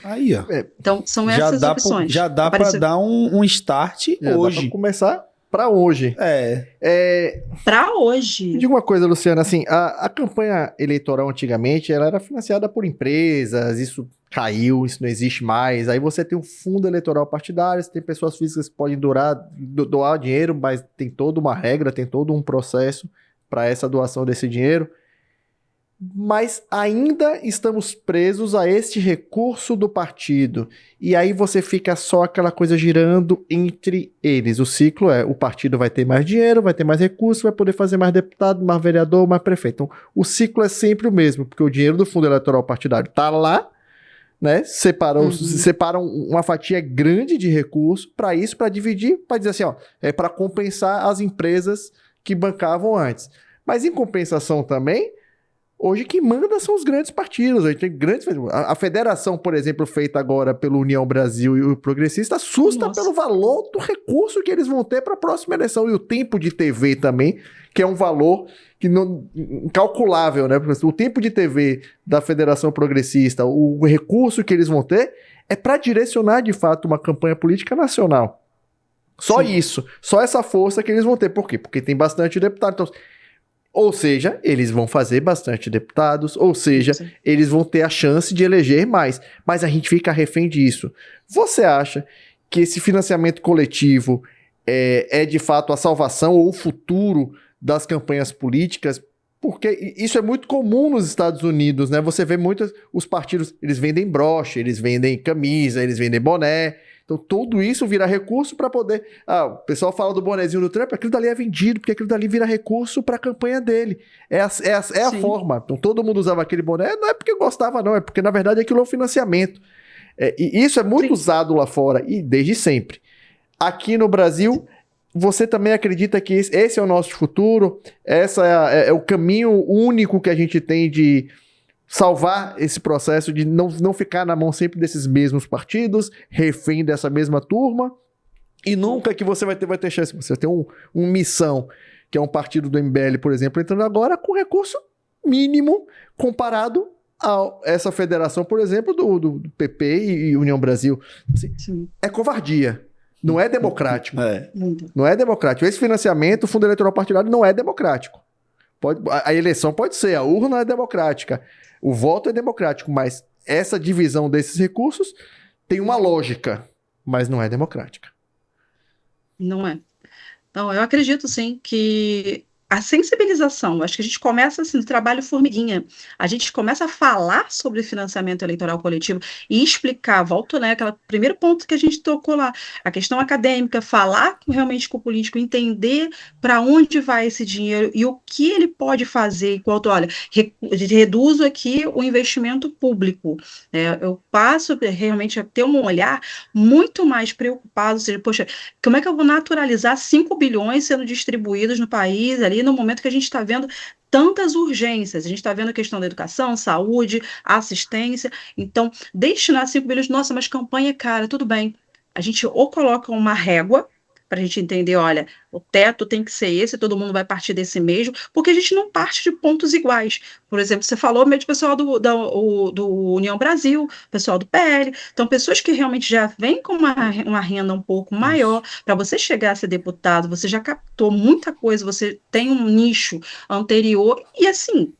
Aí, ó. Então, são essas opções. Já dá para dar um start hoje. Dá pra começar. para hoje. Para hoje. Me diga uma coisa, Luciana, assim, a campanha eleitoral antigamente, ela era financiada por empresas, isso caiu, isso não existe mais. Aí você tem um fundo eleitoral partidário, você tem pessoas físicas que podem doar dinheiro, mas tem toda uma regra, tem todo um processo para essa doação desse dinheiro. Mas ainda estamos presos a este recurso do partido. E aí você fica só aquela coisa girando entre eles. O ciclo é, o partido vai ter mais dinheiro, vai ter mais recursos, vai poder fazer mais deputado, mais vereador, mais prefeito. Então, o ciclo é sempre o mesmo, porque o dinheiro do fundo eleitoral partidário está lá, né? Separam uma fatia grande de recursos para isso, para dividir, para dizer assim, ó, é para compensar as empresas que bancavam antes. Mas em compensação também, hoje quem manda são os grandes partidos. Hoje tem grandes... A federação, por exemplo, feita agora pelo União Brasil e o Progressista, assusta pelo valor do recurso que eles vão ter para a próxima eleição. E o tempo de TV também, que é um valor que não, incalculável, né? O tempo de TV da Federação Progressista, o recurso que eles vão ter, é para direcionar, de fato, uma campanha política nacional. Só isso. Só essa força que eles vão ter. Por quê? Porque tem bastante deputado. Então, ou seja, eles vão fazer bastante deputados, ou seja, eles vão ter a chance de eleger mais. Mas a gente fica refém disso. Você acha que esse financiamento coletivo é de fato a salvação ou o futuro das campanhas políticas? Porque isso é muito comum nos Estados Unidos, né? Você vê os partidos, eles vendem broche, eles vendem camisa, eles vendem boné. Então, tudo isso vira recurso para poder... o pessoal fala do bonezinho do Trump, aquilo dali é vendido, porque aquilo dali vira recurso para a campanha dele. É a forma. Então, todo mundo usava aquele boné, não é porque gostava, não, é porque, na verdade, aquilo é um financiamento. E isso é muito usado lá fora, e desde sempre. Aqui no Brasil, você também acredita que esse é o nosso futuro? Essa é o caminho único que a gente tem de salvar esse processo, de não ficar na mão sempre desses mesmos partidos, refém dessa mesma turma, e nunca que você vai ter chance. Você tem um Missão, que é um partido do MBL, por exemplo, entrando agora com recurso mínimo comparado a essa federação, por exemplo, do PP e União Brasil. Assim, é covardia. Não é democrático. Não é democrático. Esse financiamento, o fundo eleitoral partidário, não é democrático. A eleição pode ser, a urna é democrática. O voto é democrático, mas essa divisão desses recursos tem uma lógica, mas não é democrática. Não é. Então, eu acredito, sim, que a sensibilização, acho que a gente começa assim, no trabalho formiguinha, a gente começa a falar sobre financiamento eleitoral coletivo e explicar, volto, né, aquele primeiro ponto que a gente tocou lá, a questão acadêmica, falar realmente com o político, entender para onde vai esse dinheiro e o que ele pode fazer, enquanto, olha, reduzo aqui o investimento público, eu passo realmente a ter um olhar muito mais preocupado, ou seja, poxa, como é que eu vou naturalizar 5 bilhões sendo distribuídos no país, ali no momento que a gente está vendo tantas urgências, a gente está vendo a questão da educação, saúde, assistência, então, destinar 5 bilhões, nossa, mas campanha é cara, tudo bem, a gente ou coloca uma régua, para a gente entender, olha, o teto tem que ser esse, todo mundo vai partir desse mesmo, porque a gente não parte de pontos iguais. Por exemplo, você falou mesmo do pessoal do União Brasil, pessoal do PL, então pessoas que realmente já vêm com uma renda um pouco maior, para você chegar a ser deputado, você já captou muita coisa, você tem um nicho anterior, e assim,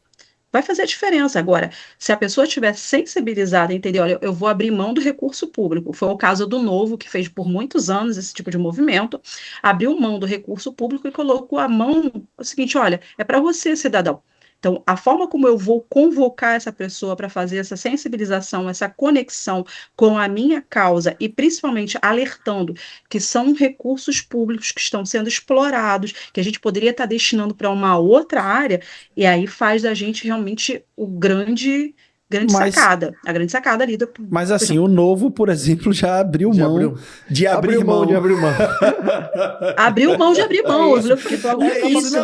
vai fazer a diferença. Agora, se a pessoa estiver sensibilizada, entender, olha, eu vou abrir mão do recurso público, foi o caso do Novo, que fez por muitos anos esse tipo de movimento, abriu mão do recurso público e colocou a mão, o seguinte, olha, é para você, cidadão. Então, a forma como eu vou convocar essa pessoa para fazer essa sensibilização, essa conexão com a minha causa e principalmente alertando que são recursos públicos que estão sendo explorados, que a gente poderia estar destinando para uma outra área, e aí faz da gente realmente a grande sacada ali. Mas assim, o Novo, por exemplo, já abriu mão de abrir mão. Abriu mão de abrir mão. Eu falei,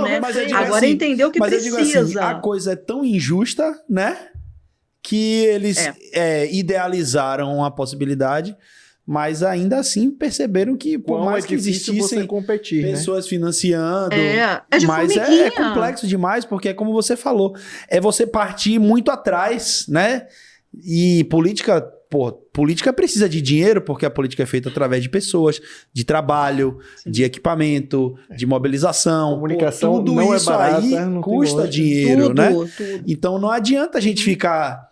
né? Agora assim, entendeu que precisa. Mas eu digo assim, a coisa é tão injusta, né? Que eles idealizaram a possibilidade, mas ainda assim perceberam que por mais que existissem competir, pessoas financiando, mas é complexo demais, porque é como você falou, é você partir muito atrás, né? E política pô, política precisa de dinheiro, porque a política é feita através de pessoas, de trabalho, de equipamento, de mobilização. Comunicação tudo não isso é barata, aí não tem custa lógica. dinheiro, Tudo, né? tudo. Então não adianta a gente ficar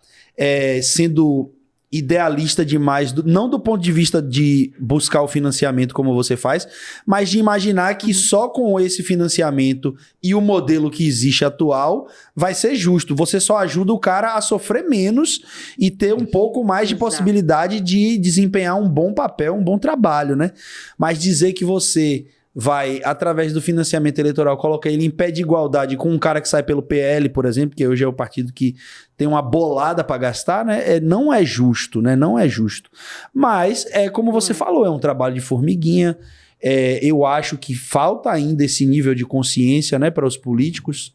sendo idealista demais, não do ponto de vista de buscar o financiamento como você faz, mas de imaginar que só com esse financiamento e o modelo que existe atual vai ser justo. Você só ajuda o cara a sofrer menos e ter um pouco mais de Exato. possibilidade de desempenhar um bom papel, um bom trabalho, né? Mas dizer que você vai, através do financiamento eleitoral, colocar ele em pé de igualdade com um cara que sai pelo PL, por exemplo, que hoje é o partido que tem uma bolada para gastar, né? Não é justo, né? Não é justo. Mas, como você falou, é um trabalho de formiguinha. Eu acho que falta ainda esse nível de consciência, né, para os políticos,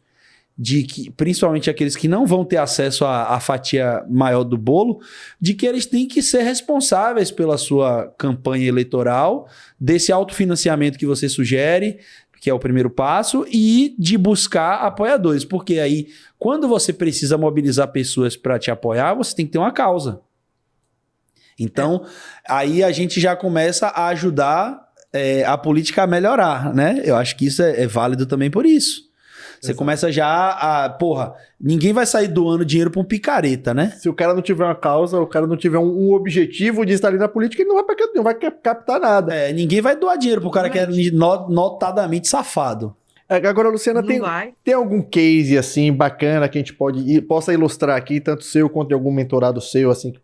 de que, principalmente aqueles que não vão ter acesso à fatia maior do bolo, de que eles têm que ser responsáveis pela sua campanha eleitoral, desse autofinanciamento que você sugere, que é o primeiro passo, e de buscar apoiadores. Porque aí, quando você precisa mobilizar pessoas para te apoiar, você tem que ter uma causa. Então, aí a gente já começa a ajudar a política a melhorar, né? Eu acho que isso é válido também por isso. Você começa já a... Porra, ninguém vai sair doando dinheiro pra um picareta, né? Se o cara não tiver uma causa, o cara não tiver um objetivo de estar ali na política, ele não vai captar nada. Ninguém vai doar dinheiro pro cara que é notadamente safado. Agora, Luciana, Não tem, vai. tem algum case, assim, bacana que a gente possa ilustrar aqui, tanto seu quanto de algum mentorado seu, assim, que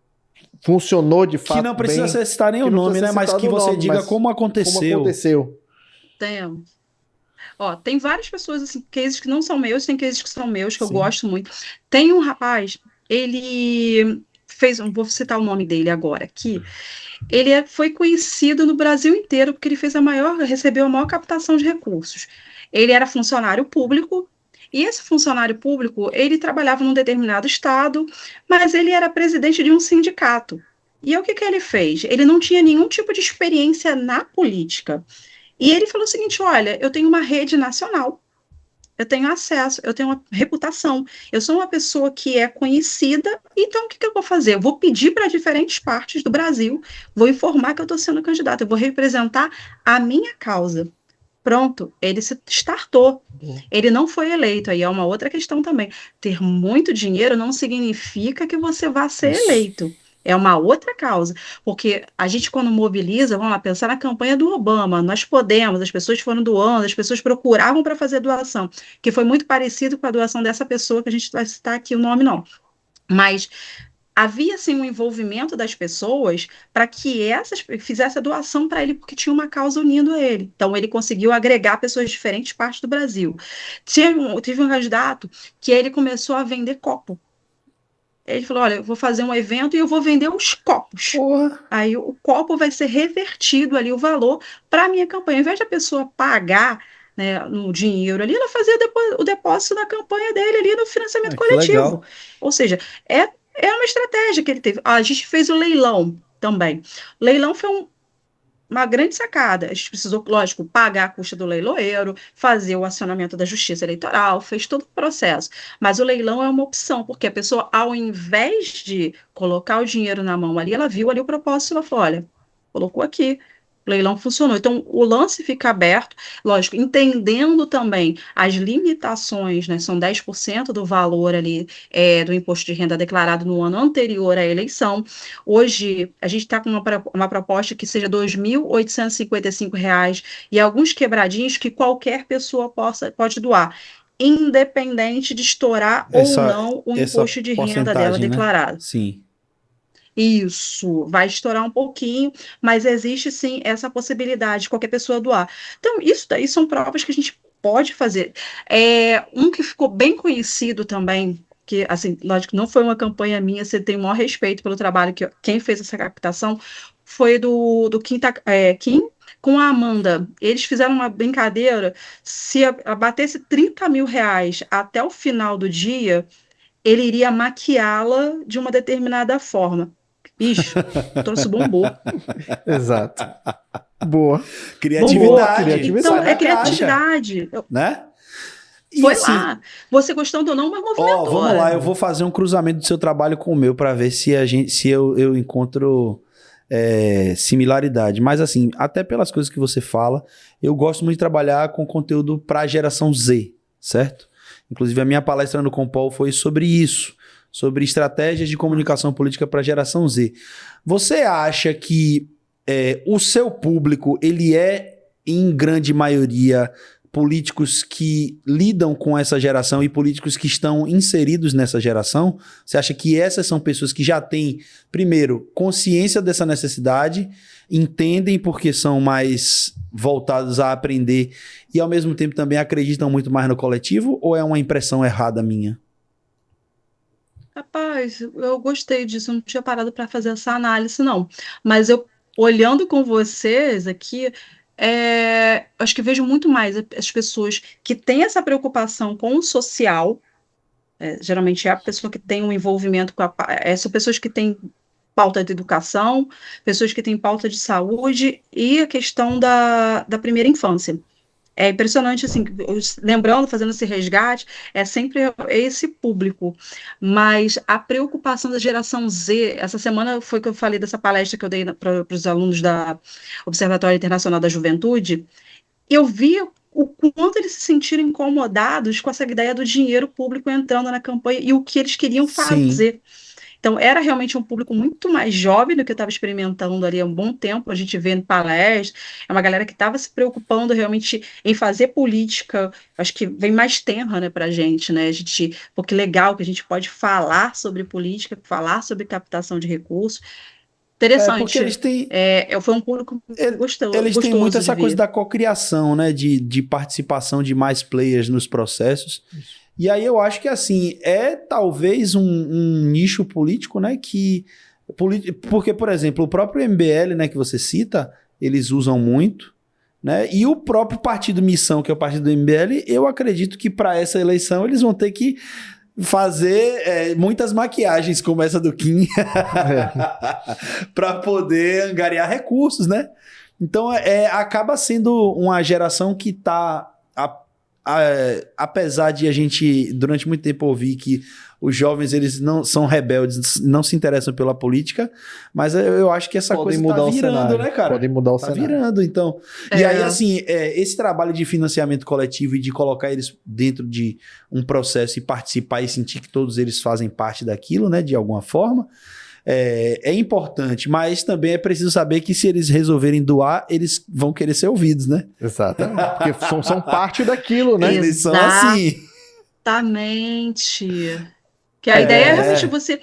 funcionou de fato Que não precisa bem, citar nem o que não nome, precisa né? Mas citar que o você nome, diga mas como aconteceu. Como aconteceu. Temos. Ó, tem várias pessoas, assim, cases que não são meus, tem cases que são meus, que eu Sim. gosto muito. Tem um rapaz, ele fez, vou citar o nome dele agora aqui, foi conhecido no Brasil inteiro porque ele recebeu a maior captação de recursos. Ele era funcionário público, e esse funcionário público, ele trabalhava num determinado estado, mas ele era presidente de um sindicato. E aí, o que que ele fez? Ele não tinha nenhum tipo de experiência na política. E ele falou o seguinte: olha, eu tenho uma rede nacional, eu tenho acesso, eu tenho uma reputação, eu sou uma pessoa que é conhecida, então o que que eu vou fazer? Eu vou pedir para diferentes partes do Brasil, vou informar que eu estou sendo candidato, eu vou representar a minha causa. Pronto, ele se startou. Ele não foi eleito, aí é uma outra questão também. Ter muito dinheiro não significa que você vá ser Isso. eleito. É uma outra causa, porque a gente quando mobiliza, vamos lá, pensar na campanha do Obama, nós podemos, as pessoas foram doando, as pessoas procuravam para fazer doação, que foi muito parecido com a doação dessa pessoa, que a gente vai citar aqui o nome não, mas havia sim um envolvimento das pessoas para que essas fizesse a doação para ele, porque tinha uma causa unindo ele. Então ele conseguiu agregar pessoas de diferentes partes do Brasil. Tive um candidato que ele começou a vender copo. Ele falou: olha, eu vou fazer um evento e eu vou vender os copos. Porra. Aí o copo vai ser revertido ali, o valor, para a minha campanha. Ao invés de a pessoa pagar, né, no dinheiro ali, ela fazia o depósito na campanha dele ali no financiamento Que coletivo. legal. Ou seja, é uma estratégia que ele teve. A gente fez o leilão também. O leilão foi uma grande sacada. A gente precisou, lógico, pagar a custa do leiloeiro, fazer o acionamento da justiça eleitoral, fez todo o processo. Mas o leilão é uma opção, porque a pessoa, ao invés de colocar o dinheiro na mão ali, ela viu ali o propósito e ela falou: olha, colocou aqui. O leilão funcionou. Então, o lance fica aberto, lógico, entendendo também as limitações, né? São 10% do valor ali do imposto de renda declarado no ano anterior à eleição. Hoje, a gente está com uma proposta que seja R$ 2.855 e alguns quebradinhos que qualquer pessoa pode doar, independente de estourar ou não o imposto de renda dela porcentagem, né? declarado. Sim. Isso, vai estourar um pouquinho, mas existe sim essa possibilidade de qualquer pessoa doar. Então, isso daí são provas que a gente pode fazer. Um que ficou bem conhecido também, que, assim, lógico, não foi uma campanha minha, você tem o maior respeito pelo trabalho que quem fez essa captação, foi do Kim com a Amanda. Eles fizeram uma brincadeira, se batesse R$ 30.000 até o final do dia, ele iria maquiá-la de uma determinada forma. Bicho, o troço bombou. Exato. Boa. Criatividade. Bombou. Então, sai da criatividade. caixa, né? Foi assim, lá. Você gostando ou não, mas movimentou. vamos lá, eu vou fazer um cruzamento do seu trabalho com o meu para ver se eu encontro similaridade. Mas assim, até pelas coisas que você fala, eu gosto muito de trabalhar com conteúdo para a geração Z, certo? Inclusive a minha palestra no Compol foi sobre isso, sobre estratégias de comunicação política para a geração Z. Você acha que o seu público, ele é, em grande maioria, políticos que lidam com essa geração e políticos que estão inseridos nessa geração? Você acha que essas são pessoas que já têm, primeiro, consciência dessa necessidade, entendem porque são mais voltados a aprender e, ao mesmo tempo, também acreditam muito mais no coletivo? Ou é uma impressão errada minha? Rapaz, eu gostei disso, eu não tinha parado para fazer essa análise, não. Mas eu, olhando com vocês aqui, acho que vejo muito mais as pessoas que têm essa preocupação com o social. Geralmente é a pessoa que tem um envolvimento com são pessoas que têm pauta de educação, pessoas que têm pauta de saúde e a questão da primeira infância. É impressionante, assim, lembrando, fazendo esse resgate, é sempre esse público, mas a preocupação da geração Z, essa semana foi que eu falei dessa palestra que eu dei para os alunos da Observatório Internacional da Juventude, eu vi o quanto eles se sentiram incomodados com essa ideia do dinheiro público entrando na campanha e o que eles queriam fazer. Então, era realmente um público muito mais jovem do que eu estava experimentando ali há um bom tempo. A gente vê em palestras, é uma galera que estava se preocupando realmente em fazer política. Acho que vem mais tenra, né, para a gente, né? Porque legal que a gente pode falar sobre política, falar sobre captação de recursos. Interessante. Porque eles têm... foi um público gostoso. Eles têm muito essa coisa da cocriação, né? De participação de mais players nos processos. Isso. E aí eu acho que, assim, talvez um nicho político, né, porque, por exemplo, o próprio MBL, né, que você cita, eles usam muito, né, e o próprio Partido Missão, que é o partido do MBL, eu acredito que para essa eleição eles vão ter que fazer muitas maquiagens, como essa do Kim, para poder angariar recursos, né? Então, acaba sendo uma geração que está... apesar de a gente durante muito tempo ouvir que os jovens eles não são rebeldes, não se interessam pela política, mas eu acho que essa coisa tá virando, né, cara? Podem mudar o cenário. Tá virando, então. E aí, assim, esse trabalho de financiamento coletivo e de colocar eles dentro de um processo e participar e sentir que todos eles fazem parte daquilo, né, de alguma forma, é importante, mas também é preciso saber que se eles resolverem doar, eles vão querer ser ouvidos, né? Exatamente, porque são parte daquilo, né? Eles são assim. Exatamente. Que a ideia é realmente você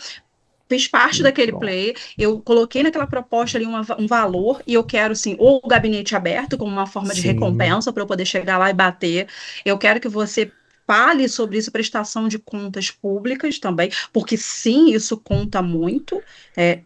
fez parte daquele play, eu coloquei naquela proposta ali um valor e eu quero, assim, ou o gabinete aberto como uma forma de recompensa para eu poder chegar lá e bater. Eu quero que você fale sobre isso, prestação de contas públicas também, porque sim, isso conta muito.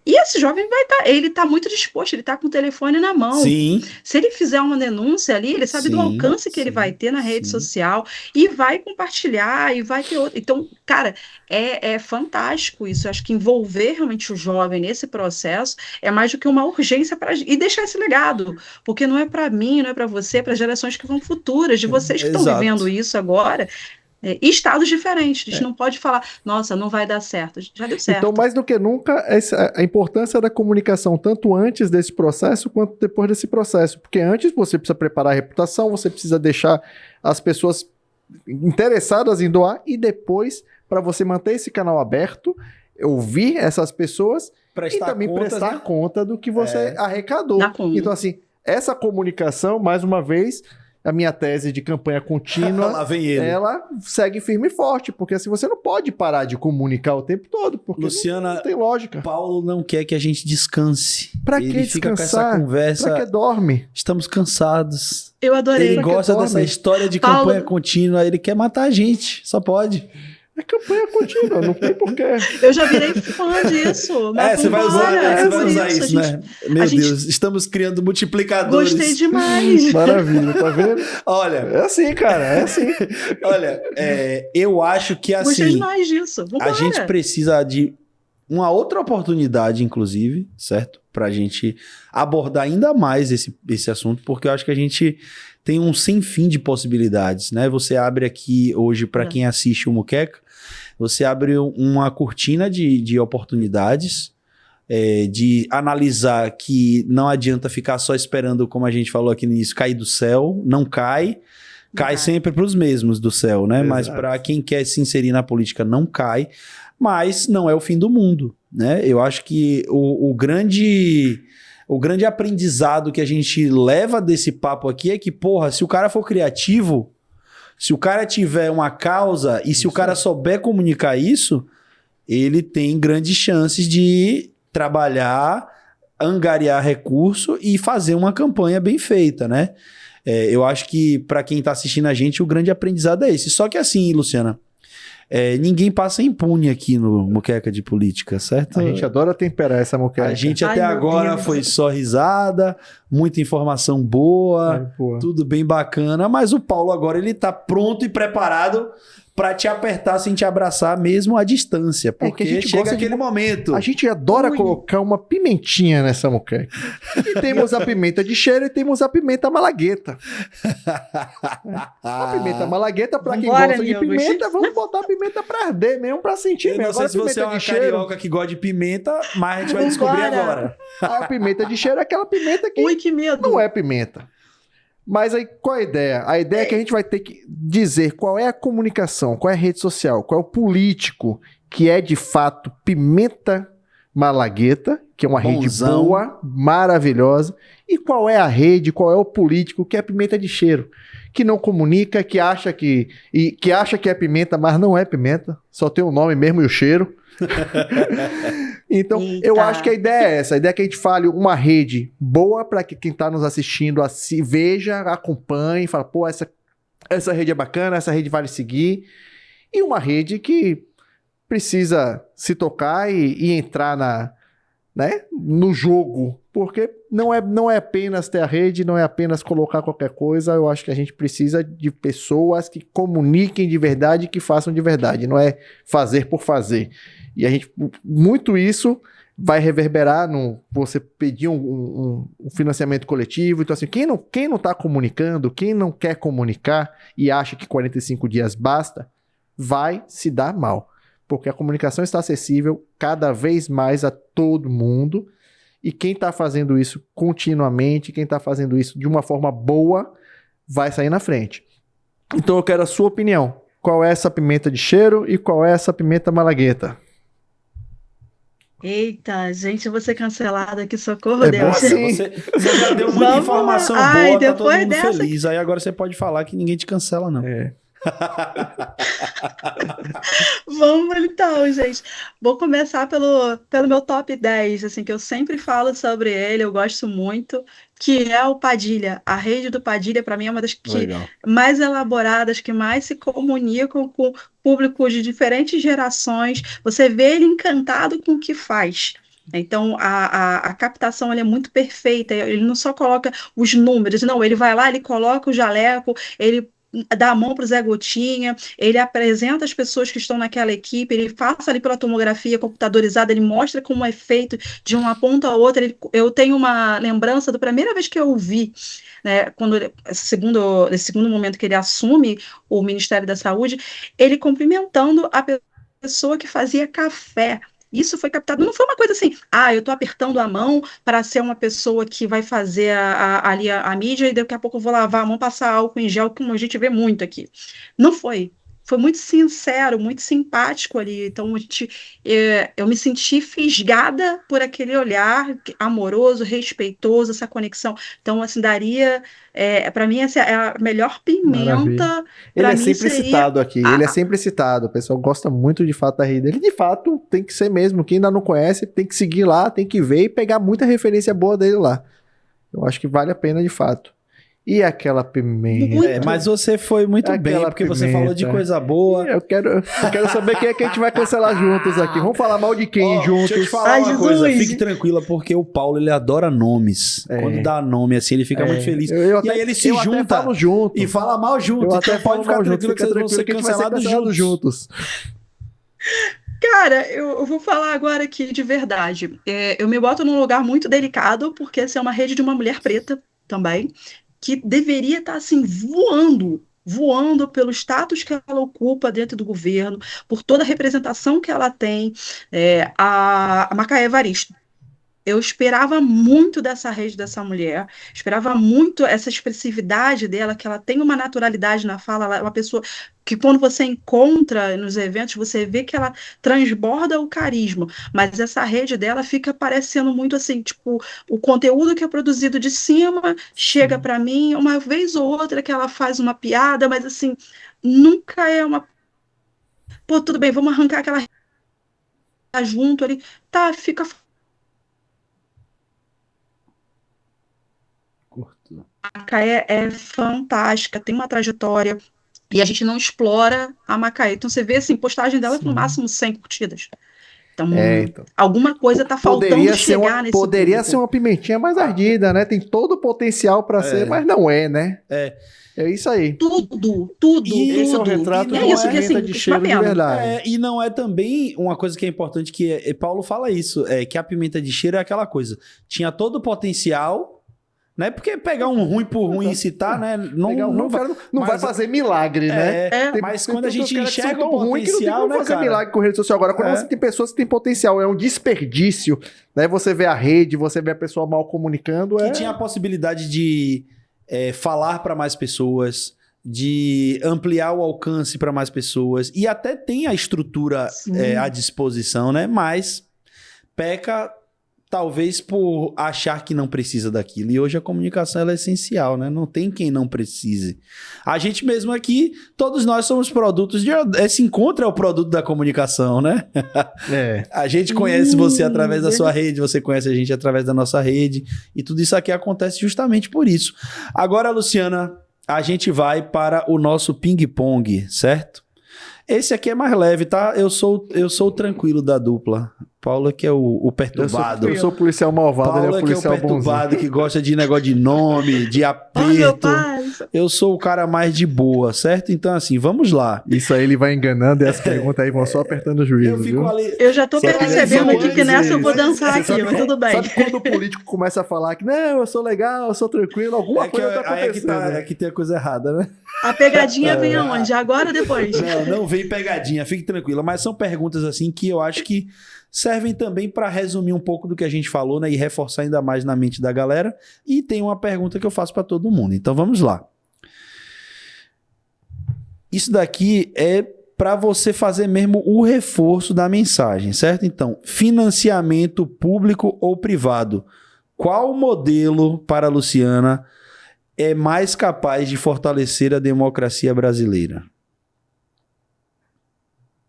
E esse jovem ele está muito disposto, ele está com o telefone na mão. Sim. Se ele fizer uma denúncia ali, ele sabe do alcance que ele vai ter na rede social e vai compartilhar e vai ter outro. Então, cara, é fantástico isso. Eu acho que envolver realmente o jovem nesse processo é mais do que uma urgência e deixar esse legado, porque não é para mim, não é para você, é para gerações que vão futuras, de vocês que estão vivendo isso agora. E estados diferentes, a gente não pode falar, nossa, não vai dar certo, já deu certo. Então, mais do que nunca, a importância da comunicação, tanto antes desse processo, quanto depois desse processo, porque antes você precisa preparar a reputação, você precisa deixar as pessoas interessadas em doar, e depois, para você manter esse canal aberto, ouvir essas pessoas e também prestar conta do que você arrecadou. Então, assim, essa comunicação, mais uma vez... A minha tese de campanha contínua, lá vem ele. Ela segue firme e forte, porque assim, você não pode parar de comunicar o tempo todo, porque Luciana, não tem lógica. Paulo não quer que a gente descanse. Pra que descansar? Fica com essa conversa. Pra que dorme? Estamos cansados. Eu adorei. Ele gosta dessa história de campanha contínua, ele quer matar a gente, só pode. É campanha contínua, não tem porquê. Eu já virei fã disso. Você vai usar isso, né? Meu Deus, estamos criando multiplicadores. Gostei demais. Maravilha, tá vendo? Olha. É assim, cara, é assim. Olha, eu acho que assim. Gostei demais disso. A gente precisa de uma outra oportunidade, inclusive, certo? Pra gente abordar ainda mais esse assunto, porque eu acho que a gente tem um sem fim de possibilidades, né? Você abre aqui hoje, para quem assiste o Muqueca, você abre uma cortina de oportunidades, de analisar que não adianta ficar só esperando, como a gente falou aqui no início, cair do céu, não cai. Cai sempre para os mesmos do céu, né? Exato. Mas para quem quer se inserir na política não cai, mas não é o fim do mundo, né? Eu acho que o grande aprendizado que a gente leva desse papo aqui é que, porra, se o cara for criativo, se o cara tiver uma causa e se o cara souber comunicar isso, ele tem grandes chances de trabalhar, angariar recurso e fazer uma campanha bem feita, né? Eu acho que para quem tá assistindo a gente, o grande aprendizado é esse. Só que assim, Luciana, ninguém passa impune aqui no Muqueca de Política, certo? A gente adora temperar essa muqueca. A gente até agora foi só risada, muita informação boa, tudo bem bacana, mas o Paulo agora ele tá pronto e preparado para te apertar sem te abraçar mesmo à distância, porque a gente chega aquele momento. A gente adora colocar uma pimentinha nessa muqueca. E temos a pimenta de cheiro e temos a pimenta malagueta. A pimenta malagueta, para quem gosta de pimenta, vamos botar a pimenta para arder mesmo, para sentir mesmo. Não sei se você é uma carioca que gosta de pimenta, mas a gente vai descobrir agora. A pimenta de cheiro é aquela pimenta que não é pimenta. Mas aí, qual é a ideia? A ideia é que a gente vai ter que dizer qual é a comunicação, qual é a rede social, qual é o político que é, de fato, pimenta malagueta, que é uma rede boa, maravilhosa, e qual é a rede, qual é o político que é pimenta de cheiro, que não comunica, que acha que é pimenta, mas não é pimenta, só tem o nome mesmo e o cheiro. Então, eu acho que a ideia é essa. A ideia é que a gente fale uma rede boa para que quem está nos assistindo veja, acompanhe, fala, pô, essa rede é bacana, essa rede vale seguir. E uma rede que precisa se tocar e entrar no jogo. Porque não é apenas ter a rede, não é apenas colocar qualquer coisa. Eu acho que a gente precisa de pessoas que comuniquem de verdade e que façam de verdade. Não é fazer por fazer. E a gente, muito isso vai reverberar no você pedir um financiamento coletivo. Então, assim, quem não está comunicando, quem não quer comunicar e acha que 45 dias basta, vai se dar mal. Porque a comunicação está acessível cada vez mais a todo mundo. E quem está fazendo isso continuamente, quem está fazendo isso de uma forma boa, vai sair na frente. Então, eu quero a sua opinião. Qual é essa pimenta de cheiro e qual é essa pimenta malagueta? Eita, gente, eu vou ser cancelada aqui, socorro, Deus. Você já deu muita informação boa, tá todo mundo feliz. Aí agora você pode falar que ninguém te cancela, não. Vamos então, gente. Vou começar pelo meu top 10, assim, que eu sempre falo sobre ele, eu gosto muito, que é o Padilha. A rede do Padilha, para mim, é uma das mais elaboradas, que mais se comunicam com públicos de diferentes gerações. Você vê ele encantado com o que faz. Então, a captação é muito perfeita. Ele não só coloca os números, não, ele vai lá, ele coloca o jaleco, ele dá a mão para o Zé Gotinha, ele apresenta as pessoas que estão naquela equipe, ele passa ali pela tomografia computadorizada, ele mostra como é feito de uma ponta a outra. Eu tenho uma lembrança da primeira vez que eu vi, né, nesse segundo momento que ele assume o Ministério da Saúde, ele cumprimentando a pessoa que fazia café. Isso foi captado, não foi uma coisa assim, eu estou apertando a mão para ser uma pessoa que vai fazer ali a mídia e daqui a pouco eu vou lavar a mão, passar álcool em gel, como a gente vê muito aqui. Não foi. Foi muito sincero, muito simpático ali. Então, eu me senti fisgada por aquele olhar amoroso, respeitoso, essa conexão. Então, assim, daria... para mim, essa é a melhor pimenta. Ele é sempre citado aqui. Ele é sempre citado. O pessoal gosta muito, de fato, da rede dele. De fato, tem que ser mesmo. Quem ainda não conhece, tem que seguir lá, tem que ver e pegar muita referência boa dele lá. Eu acho que vale a pena, de fato. E aquela pimenta? Mas você foi muito bem, porque você falou de coisa boa. Eu quero saber quem é que a gente vai cancelar juntos aqui. Vamos falar mal de quem juntos? Deixa eu te falar uma coisa, fique tranquila, porque o Paulo, ele adora nomes. Quando dá nome assim, ele fica muito feliz. E aí ele se junta e fala mal junto. Então pode ficar tranquilo que vocês vão ser cancelados juntos. Cara, eu vou falar agora aqui de verdade. Eu me boto num lugar muito delicado, porque essa é uma rede de uma mulher preta também, que deveria estar assim voando, voando pelo status que ela ocupa dentro do governo, por toda a representação que ela tem, a Macaé Evaristo. Eu esperava muito dessa rede dessa mulher, esperava muito essa expressividade dela, que ela tem uma naturalidade na fala, ela é uma pessoa que quando você encontra nos eventos, você vê que ela transborda o carisma, mas essa rede dela fica parecendo muito assim, tipo, o conteúdo que é produzido de cima chega para mim, uma vez ou outra que ela faz uma piada, mas assim, nunca é uma, pô, tudo bem, vamos arrancar aquela junto ali, tá, fica. Curto. Macaé é fantástica, tem uma trajetória e a gente não explora a Macaé. Então você vê assim, postagem dela com no Sim. máximo 100 curtidas. Então, Então. alguma coisa tá faltando chegar nesse Poderia público. ser uma pimentinha mais ardida, né? Tem todo o potencial para ser, mas não é, né? É isso aí. Tudo. Esse é o retrato de é uma isso que pimenta assim, de cheiro de pena. verdade. E não é também uma coisa que é importante, que Paulo fala isso, que a pimenta de cheiro é aquela coisa. Tinha todo o potencial, né? Porque pegar um ruim por ruim e citar, né? Não vai fazer milagre, né? Mas quando a gente enxerga o ruim que não tem potencial, como né, fazer cara? milagre com rede social. Agora, quando você tem pessoas que têm potencial, é um desperdício, né? Você vê a rede, você vê a pessoa mal comunicando, Que tinha a possibilidade de falar para mais pessoas, de ampliar o alcance para mais pessoas, e até tem a estrutura à disposição, né? Mas peca talvez por achar que não precisa daquilo. E hoje a comunicação ela é essencial, né? Não tem quem não precise. A gente mesmo aqui, todos nós somos produtos de... Esse encontro é o produto da comunicação, né? A gente conhece você através da sua rede, você conhece a gente através da nossa rede, e tudo isso aqui acontece justamente por isso. Agora, Luciana, a gente vai para o nosso ping-pong, certo? Esse aqui é mais leve, tá? Eu sou o tranquilo da dupla. Paulo é que é o perturbado. Eu sou o policial malvado, ele é o policial que é o perturbado, bonzinho. que gosta de negócio de nome, de aperto. Eu sou o cara mais de boa, certo? Então, assim, vamos lá. Isso aí ele vai enganando e as perguntas aí vão só apertando o juízo, viu? Eu já tô percebendo aqui que nessa eu vou dançar aqui, mas tudo bem. Sabe quando o político começa a falar que não, eu sou legal, eu sou tranquilo, alguma coisa tá acontecendo. É que tem a coisa errada, né? A pegadinha vem aonde? Agora ou depois? Não vem pegadinha, fique tranquila. Mas são perguntas assim que eu acho que servem também para resumir um pouco do que a gente falou, né? E reforçar ainda mais na mente da galera. E tem uma pergunta que eu faço para todo mundo. Então vamos lá. Isso daqui é para você fazer mesmo o reforço da mensagem, certo? Então, financiamento público ou privado. Qual modelo para a Luciana é mais capaz de fortalecer a democracia brasileira?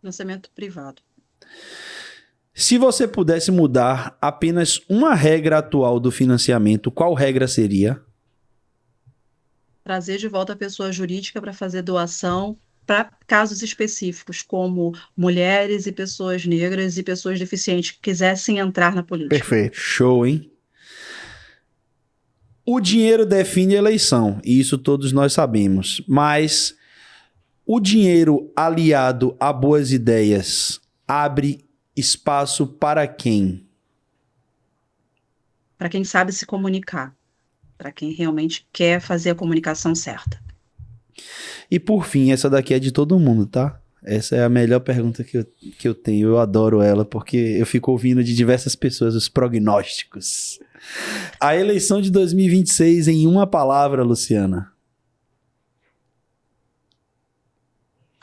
Financiamento privado. Se você pudesse mudar apenas uma regra atual do financiamento, qual regra seria? Trazer de volta a pessoa jurídica para fazer doação para casos específicos, como mulheres e pessoas negras e pessoas deficientes que quisessem entrar na política. Perfeito. Show, hein? O dinheiro define a eleição, e isso todos nós sabemos. Mas o dinheiro aliado a boas ideias abre espaço para quem? Para quem sabe se comunicar. Para quem realmente quer fazer a comunicação certa. E por fim, essa daqui é de todo mundo, tá? Essa é a melhor pergunta que eu tenho. Eu adoro ela, porque eu fico ouvindo de diversas pessoas os prognósticos. A eleição de 2026 em uma palavra, Luciana.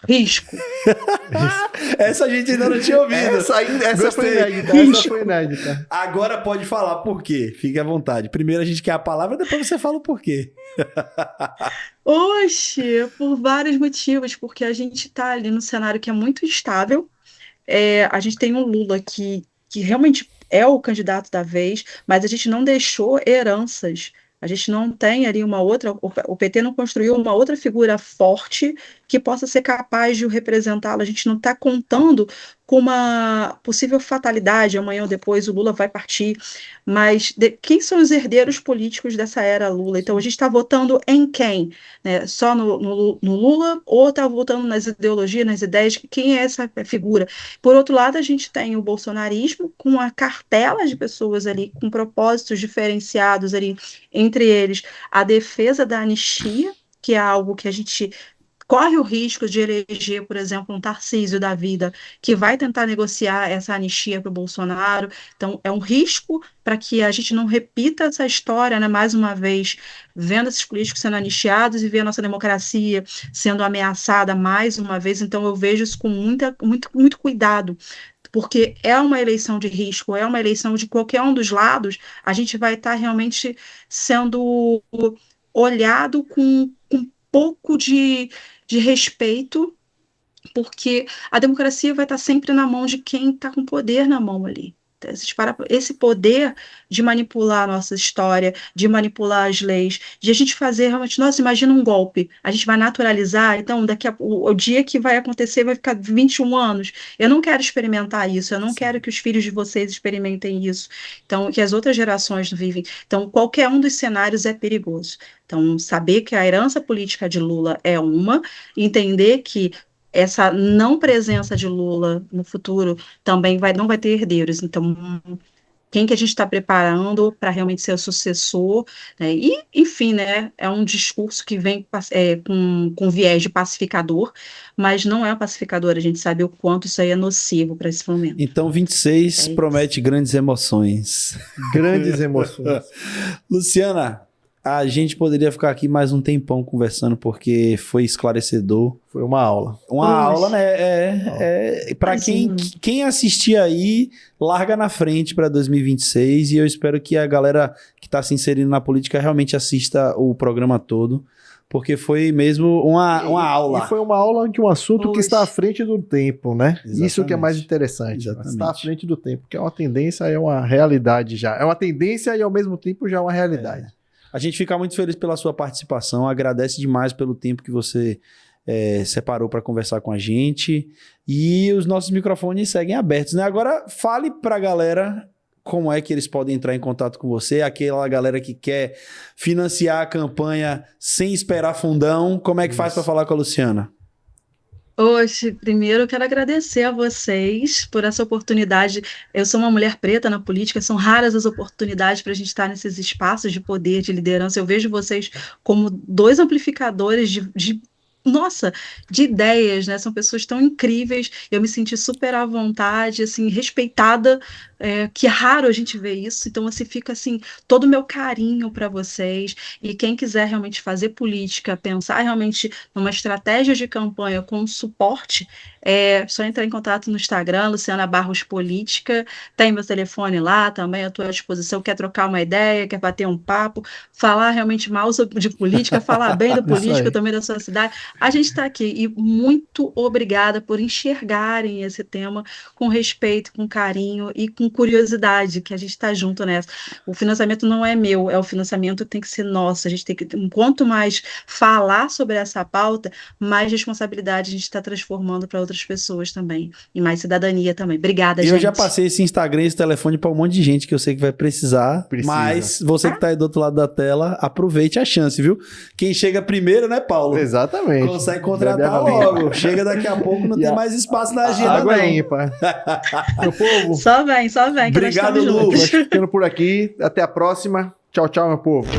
Risco. Essa a gente ainda não tinha ouvido. Essa foi inédita. Essa foi inédita. Agora pode falar por quê. Fique à vontade. Primeiro a gente quer a palavra, depois você fala o porquê. Oxe, por vários motivos, porque a gente está ali no cenário que é muito instável. A gente tem um Lula que realmente é o candidato da vez, mas a gente não deixou heranças. A gente não tem ali uma outra... O PT não construiu uma outra figura forte que possa ser capaz de o representá-lo. A gente não está contando com uma possível fatalidade, amanhã ou depois o Lula vai partir, mas quem são os herdeiros políticos dessa era Lula? Então a gente está votando em quem? Né? Só no Lula ou está votando nas ideologias, nas ideias? Quem é essa figura? Por outro lado, a gente tem o bolsonarismo com uma cartela de pessoas ali com propósitos diferenciados ali, entre eles a defesa da anistia, que é algo que a gente corre o risco de eleger, por exemplo, um Tarcísio da vida, que vai tentar negociar essa anistia para o Bolsonaro. Então, é um risco para que a gente não repita essa história, né, mais uma vez, vendo esses políticos sendo anistiados e ver a nossa democracia sendo ameaçada mais uma vez. Então, eu vejo isso com muito cuidado, porque é uma eleição de risco, é uma eleição de qualquer um dos lados, a gente vai estar realmente sendo olhado com pouco de respeito, porque a democracia vai estar sempre na mão de quem está com poder na mão ali. Esse poder de manipular a nossa história, de manipular as leis, de a gente fazer realmente, nossa, imagina um golpe, a gente vai naturalizar, então o dia que vai acontecer vai ficar 21 anos. Eu não quero experimentar isso, eu não quero que os filhos de vocês experimentem isso, então, que as outras gerações não vivem. Então, qualquer um dos cenários é perigoso. Então, saber que a herança política de Lula é entender que essa não presença de Lula no futuro também não vai ter herdeiros. Então, quem que a gente está preparando para realmente ser o sucessor, né? E, enfim, né, é um discurso que vem com viés de pacificador, mas não é um pacificador, a gente sabe o quanto isso aí é nocivo para esse momento. Então, 26 promete grandes emoções. Grandes emoções. Luciana, a gente poderia ficar aqui mais um tempão conversando, porque foi esclarecedor. Foi uma aula. Uma aula, né? Para quem assistir aí, larga na frente para 2026, e eu espero que a galera que está se inserindo na política realmente assista o programa todo, porque foi mesmo uma aula. E foi uma aula de um assunto que está à frente do tempo, né? Exatamente. Isso que é mais interessante. Exatamente. Está à frente do tempo, que é uma tendência, é uma realidade já. É uma tendência e ao mesmo tempo já é uma realidade. A gente fica muito feliz pela sua participação, agradece demais pelo tempo que você separou para conversar com a gente, e os nossos microfones seguem abertos, né? Agora, fale para a galera como é que eles podem entrar em contato com você, aquela galera que quer financiar a campanha sem esperar fundão, como é que faz para falar com a Luciana? Hoje, primeiro eu quero agradecer a vocês por essa oportunidade. Eu sou uma mulher preta na política, são raras as oportunidades para a gente estar nesses espaços de poder, de liderança. Eu vejo vocês como dois amplificadores de ideias, né? São pessoas tão incríveis. Eu me senti super à vontade, assim, respeitada, que é raro a gente ver isso. Então, assim, fica assim, todo o meu carinho para vocês. E quem quiser realmente fazer política, pensar realmente numa estratégia de campanha com suporte, é só entrar em contato no Instagram, Luciana Barros Política. Tem meu telefone lá também, à tua disposição. Quer trocar uma ideia, quer bater um papo, falar realmente mal de política, falar bem da política também da sua cidade. A gente está aqui, e muito obrigada por enxergarem esse tema com respeito, com carinho e com curiosidade, que a gente está junto nessa. O financiamento não é meu, o financiamento tem que ser nosso. A gente tem que, quanto mais falar sobre essa pauta, mais responsabilidade a gente está transformando para outras pessoas também, e mais cidadania também. Obrigada, gente. Eu já passei esse Instagram, esse telefone para um monte de gente que eu sei que vai precisar. Mas você que está aí do outro lado da tela, aproveite a chance, viu? Quem chega primeiro, né, Paulo? Exatamente. Consegue contratar logo. Chega daqui a pouco, não tem mais espaço na agenda, água não. aí, pai. Meu povo. Só vem. Obrigado, Lu. Ficando por aqui. Até a próxima. Tchau, tchau, meu povo.